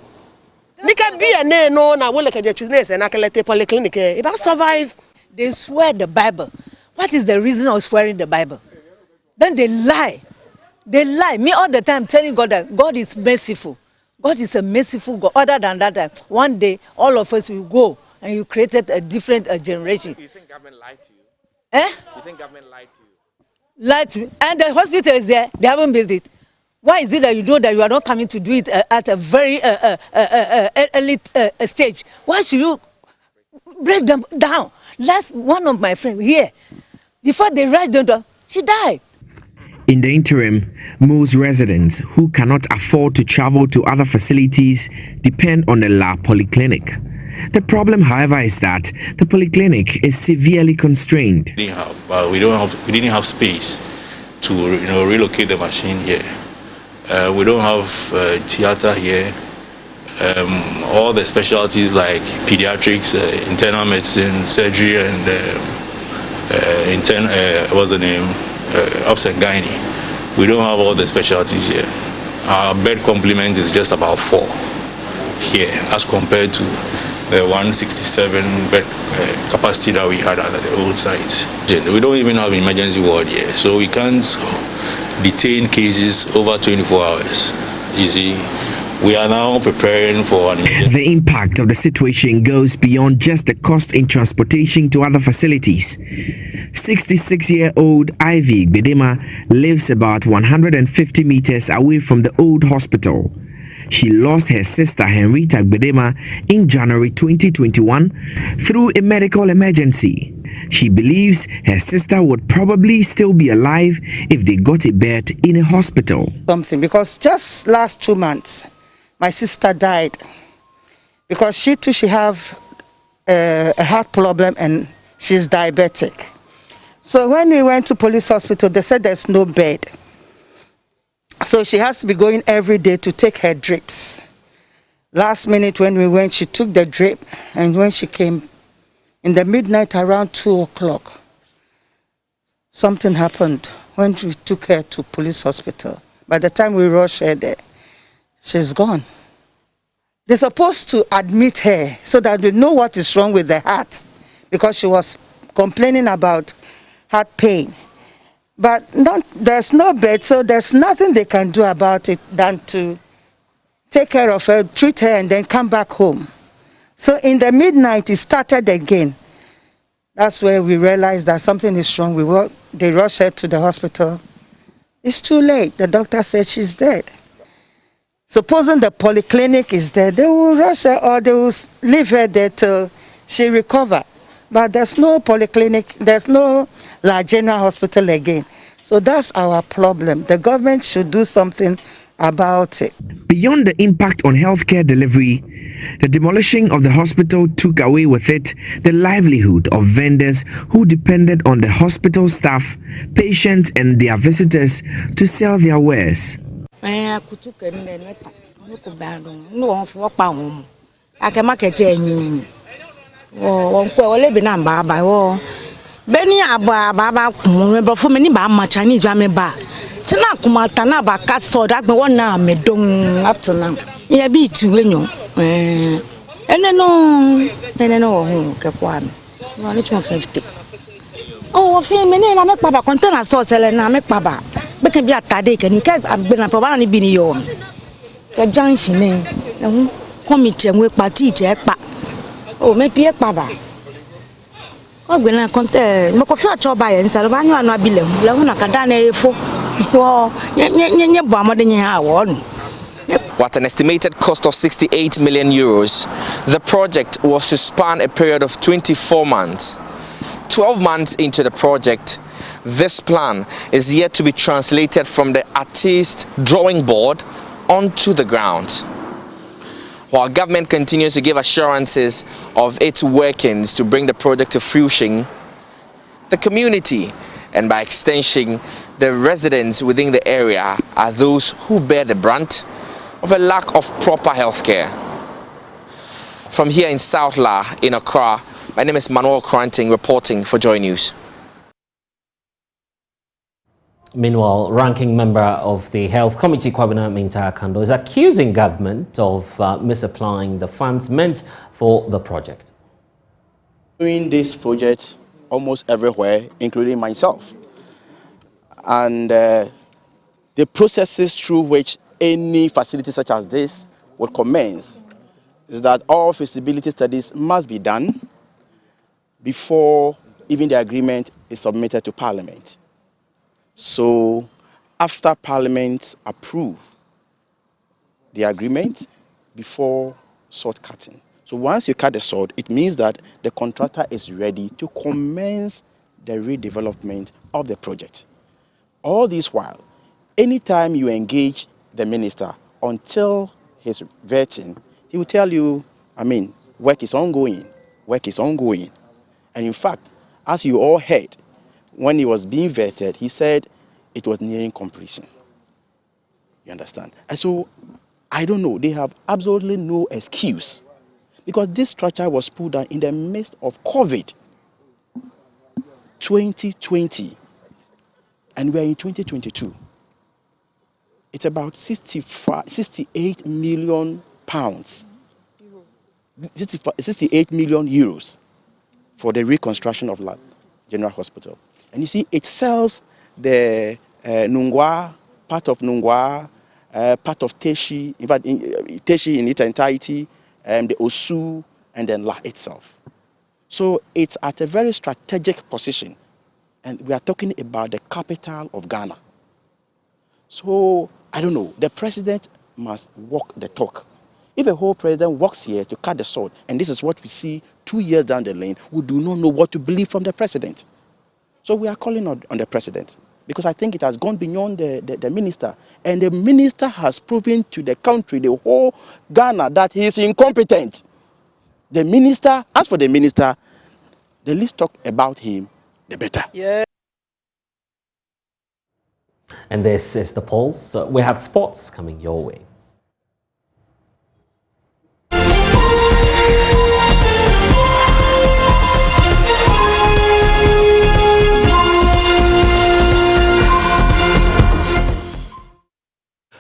Nika biene no na wole ke children na akalete polyclinic. If I survive, they swear the Bible. What is the reason of swearing the Bible? Then they lie. They lie. Me all the time telling God that God is merciful. God is a merciful God. Other than that, one day all of us will go and you created a different generation. You think government lied to you? Eh? You think government lied to you? Lied to you. And the hospital is there. They haven't built it. Why is it that you know that you are not coming to do it at a very elite stage? Why should you break them down? Last one of my friends here, before they rush them down, she died. In the interim, most residents who cannot afford to travel to other facilities depend on the La Polyclinic. The problem, however, is that the polyclinic is severely constrained. We didn't have space to relocate the machine here. We don't have theater here. All the specialties like pediatrics, internal medicine, surgery, and what's the name? Obs and gynae. We don't have all the specialties here. Our bed complement is just about 4 here as compared to the 167 bed capacity that we had at the old site. We don't even have an emergency ward here, so we can't detain cases over 24 hours. You see, we are now preparing for an emergency. The impact of the situation goes beyond just the cost in transportation to other facilities. 66-year-old Ivy Bedema lives about 150 meters away from the old hospital. She lost her sister Henrietta Bedema in January 2021 through a medical emergency. She believes her sister would probably still be alive if they got a bed in a hospital. Because just last 2 months, my sister died because she have a heart problem and she's diabetic. So when we went to police hospital, they said there's no bed. So she has to be going every day to take her drips. Last minute when we went, she took the drip, and when she came in the midnight around 2 o'clock, something happened when we took her to police hospital. By the time we rushed her there, she's gone. They're supposed to admit her so that they know what is wrong with the heart, because she was complaining about heart pain. But there's no bed, so there's nothing they can do about it than to take care of her, treat her, and then come back home. So in the midnight, it started again. That's where we realized that something is wrong. They rushed her to the hospital. It's too late. The doctor said she's dead. Supposing the polyclinic is there, they will rush her or they will leave her there till she recovers. But there's no polyclinic, there's no La General Hospital again. So that's our problem. The government should do something about it. Beyond the impact on healthcare delivery, the demolishing of the hospital took away with it the livelihood of vendors who depended on the hospital staff, patients and their visitors to sell their wares. Beni aba kumbe for many ba Chinese ba me ba. Sina kumata na ba cat so that me one na me dong up to now. Yeah be to wenyo. Ene no ho ke kwa me. No ni 50. Oh fi me na me baba container store sele na me baba. Be kan bi atade kan ke be na baba na bi ni yo. Ke junction ni. Come chenwe party je pa. Oh me pie baba. Water an estimated cost of 68 million euros, the project was to span a period of 24 months. 12 months into the project, this plan is yet to be translated from the artist's drawing board onto the ground. While government continues to give assurances of its workings to bring the project to fruition, the community, and by extension, the residents within the area, are those who bear the brunt of a lack of proper health care. From here in South La, in Accra, my name is Manuel Kranting, reporting for Joy News. Meanwhile, ranking member of the Health Committee, Kwame Minta Kando, is accusing government of misapplying the funds meant for the project. Doing this project almost everywhere, including myself. And the processes through which any facility such as this will commence is that all feasibility studies must be done before even the agreement is submitted to Parliament. So after Parliament approve the agreement before sword cutting. So once you cut the sword, it means that the contractor is ready to commence the redevelopment of the project. All this while, anytime you engage the minister until his vetting, he will tell you, work is ongoing, work is ongoing. And in fact, as you all heard, when he was being vetted, he said it was nearing completion. You understand? And so, I don't know, they have absolutely no excuse because this structure was put down in the midst of COVID 2020 and we're in 2022. It's about 68 million pounds, 68 million euros for the reconstruction of General Hospital. And you see, it serves the Nungwa, part of Nungwa, part of Teshi, in fact, Teshi in its entirety, the Osu, and then La itself. So it's at a very strategic position. And we are talking about the capital of Ghana. So, I don't know, the president must walk the talk. If a whole president walks here to cut the sword, and this is what we see 2 years down the lane, we do not know what to believe from the president. So we are calling on the president, because I think it has gone beyond the minister. And the minister has proven to the country, the whole Ghana, that he is incompetent. The minister, as for the minister, the least talk about him, the better. Yeah. And this is the Pulse. So we have sports coming your way.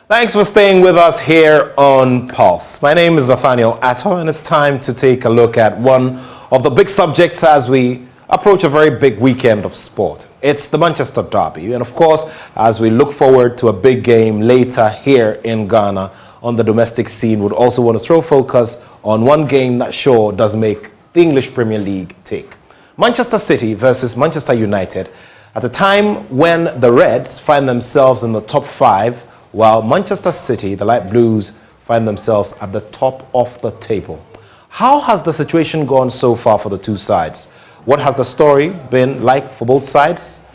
Thanks for staying with us here on Pulse. My name is Nathaniel Atto, and it's time to take a look at one of the big subjects as we approach a very big weekend of sport. It's the Manchester Derby. And of course, as we look forward to a big game later here in Ghana on the domestic scene, would also want to throw focus on one game that sure does make the English Premier League tick. Manchester City versus Manchester United at a time when the Reds find themselves in the top 5, while Manchester City, the Light Blues, find themselves at the top of the table. How has the situation gone so far for the two sides? What has the story been like for both sides?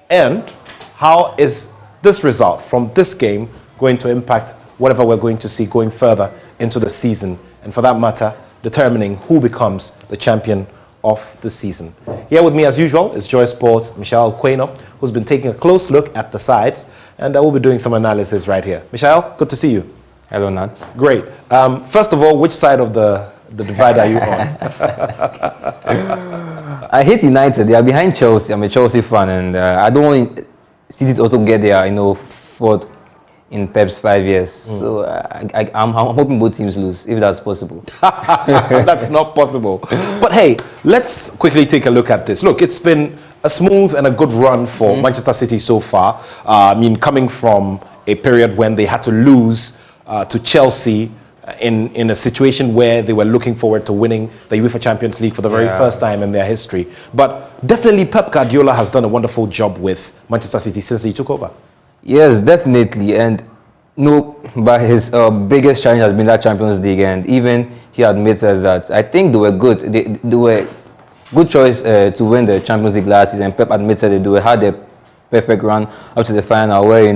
And how is this result from this game going to impact whatever we're going to see going further into the season? And for that matter, determining who becomes the champion of the season. Here with me as usual is Joy Sports' Michelle Kwame, who's been taking a close look at the sides, and I will be doing some analysis right here. Michelle, good to see you. Hello, Nat. Great. First of all, which side of the divide are you on? I hate United. They are behind Chelsea. I'm a Chelsea fan, and I don't want City to also get there, fourth in Pep's 5 years. So I'm hoping both teams lose, if that's possible. That's not possible. But hey, let's quickly take a look at this. Look, it's been a smooth and a good run for Manchester City so far. Coming from a period when they had to lose to Chelsea in a situation where they were looking forward to winning the UEFA Champions League for the very first time in their history. But definitely Pep Guardiola has done a wonderful job with Manchester City since he took over. Yes, definitely. And but his biggest challenge has been that Champions League, and even he admitted that I think they were good. They were good choice to win the Champions League last season. Pep admitted that they had a perfect run up to the final where,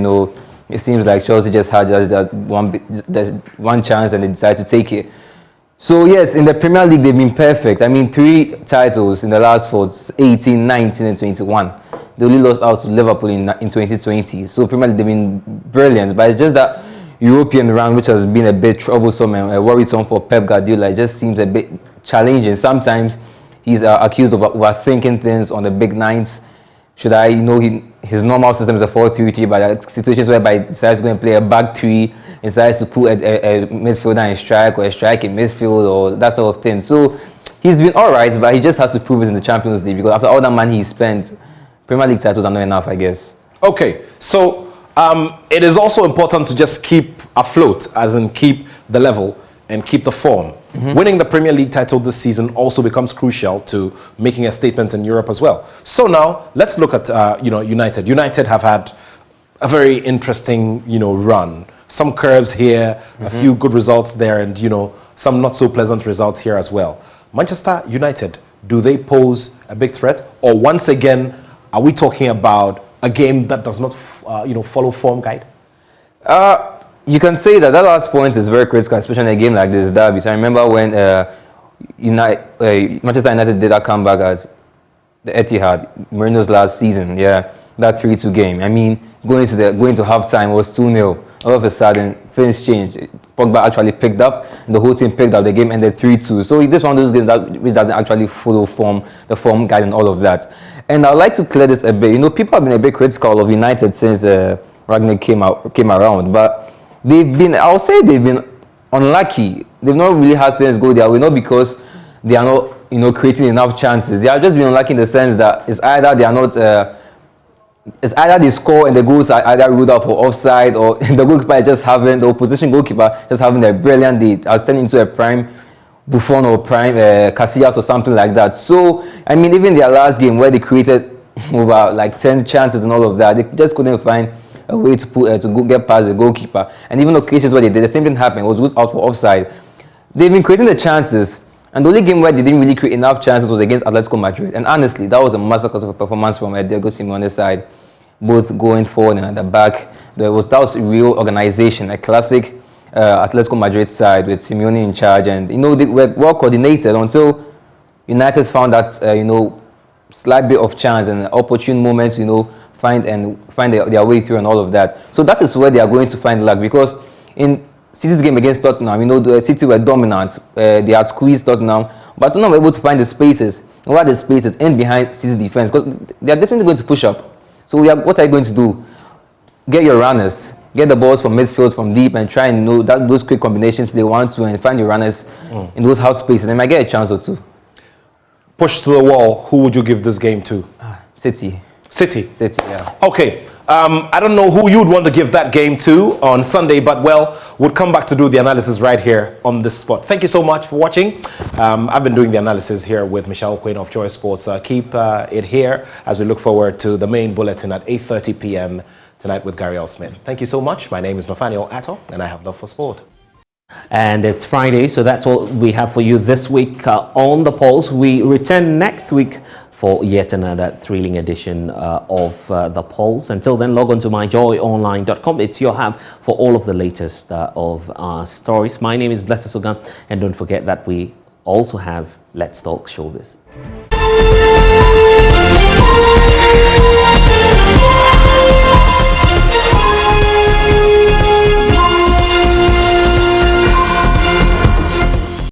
it seems like Chelsea just had that one chance and they decided to take it. So yes, in the Premier League they've been perfect. 3 titles in the last 4, 18, 19 and 21. They only lost out to Liverpool in 2020. So Premier League they've been brilliant, but it's just that European round which has been a bit troublesome and worrisome for Pep Guardiola. It just seems a bit challenging. Sometimes he's accused of overthinking things on the big nights. Should his normal system is a 4-3-3, but there are situations whereby he decides to go and play a back 3, decides to put a midfielder in strike or a strike in midfield or that sort of thing. So he's been all right, but he just has to prove it in the Champions League, because after all that money he spent, Premier League titles are not enough, I guess. Okay, so it is also important to just keep afloat, as in keep the level and keep the form. Winning the Premier League title this season also becomes crucial to making a statement in Europe as well. So now let's look at United. United have had a very interesting run. Some curves here, a few good results there, and some not so pleasant results here as well. Manchester United, do they pose a big threat, or once again are we talking about a game that does not follow form guide? You can say that last point is very critical, especially in a game like this, derby. So I remember when Manchester United did that comeback at the Etihad, Mourinho's last season, that 3-2 game. Going to halftime was 2-0. All of a sudden, things changed. Pogba actually picked up, and the whole team picked up. The game ended 3-2. So this one of those games which doesn't actually follow the form guide and all of that. And I'd like to clear this a bit. People have been a bit critical of United since Ragnick came around, but I'll say they've been unlucky. They've not really had things go their way, not because they are not, creating enough chances. They have just been unlucky in the sense that it's either they are not, it's either they score and the goals are either ruled out for offside, or the goalkeeper the opposition goalkeeper just having a brilliant day. I was turning into a prime Buffon or prime Casillas or something like that. So, even their last game where they created over like 10 chances and all of that, they just couldn't find a way to get past the goalkeeper. And even occasions where they did, the same thing happened. It was ruled out for offside. They've been creating the chances, and the only game where they didn't really create enough chances was against Atletico Madrid. And honestly, that was a masterclass of a performance from Diego Simeone's side, both going forward and at the back. That was real organization, a classic Atletico Madrid side with Simeone in charge, and they were well coordinated until United found that slight bit of chance and opportune moments, find their way through and all of that. So that is where they are going to find luck, because in City's game against Tottenham, the City were dominant. They had squeezed Tottenham, but Tottenham were able to find the spaces. And what are the spaces in behind City's defense? Because they are definitely going to push up. So what are you going to do? Get your runners, get the balls from midfield, from deep, and try and those quick combinations, play 1-2, and find your runners in those half spaces. They might get a chance or two. Push to the wall. Who would you give this game to? City. City, yeah. Okay. I don't know who you'd want to give that game to on Sunday, but well, we'll come back to do the analysis right here on this spot. Thank you so much for watching. I've been doing the analysis here with Michelle Quinn of Joy Sports. Keep it here as we look forward to the main bulletin at 8:30 p.m. tonight with Gary L. Smith. Thank you so much. My name is Nathaniel Atto, and I have love for sport. And it's Friday, so that's what we have for you this week on The Pulse. We return next week for yet another thrilling edition of The Pulse. Until then, log on to myjoyonline.com. It's your hub for all of the latest of our stories. My name is Blessed Sugan, and don't forget that we also have Let's Talk Showbiz.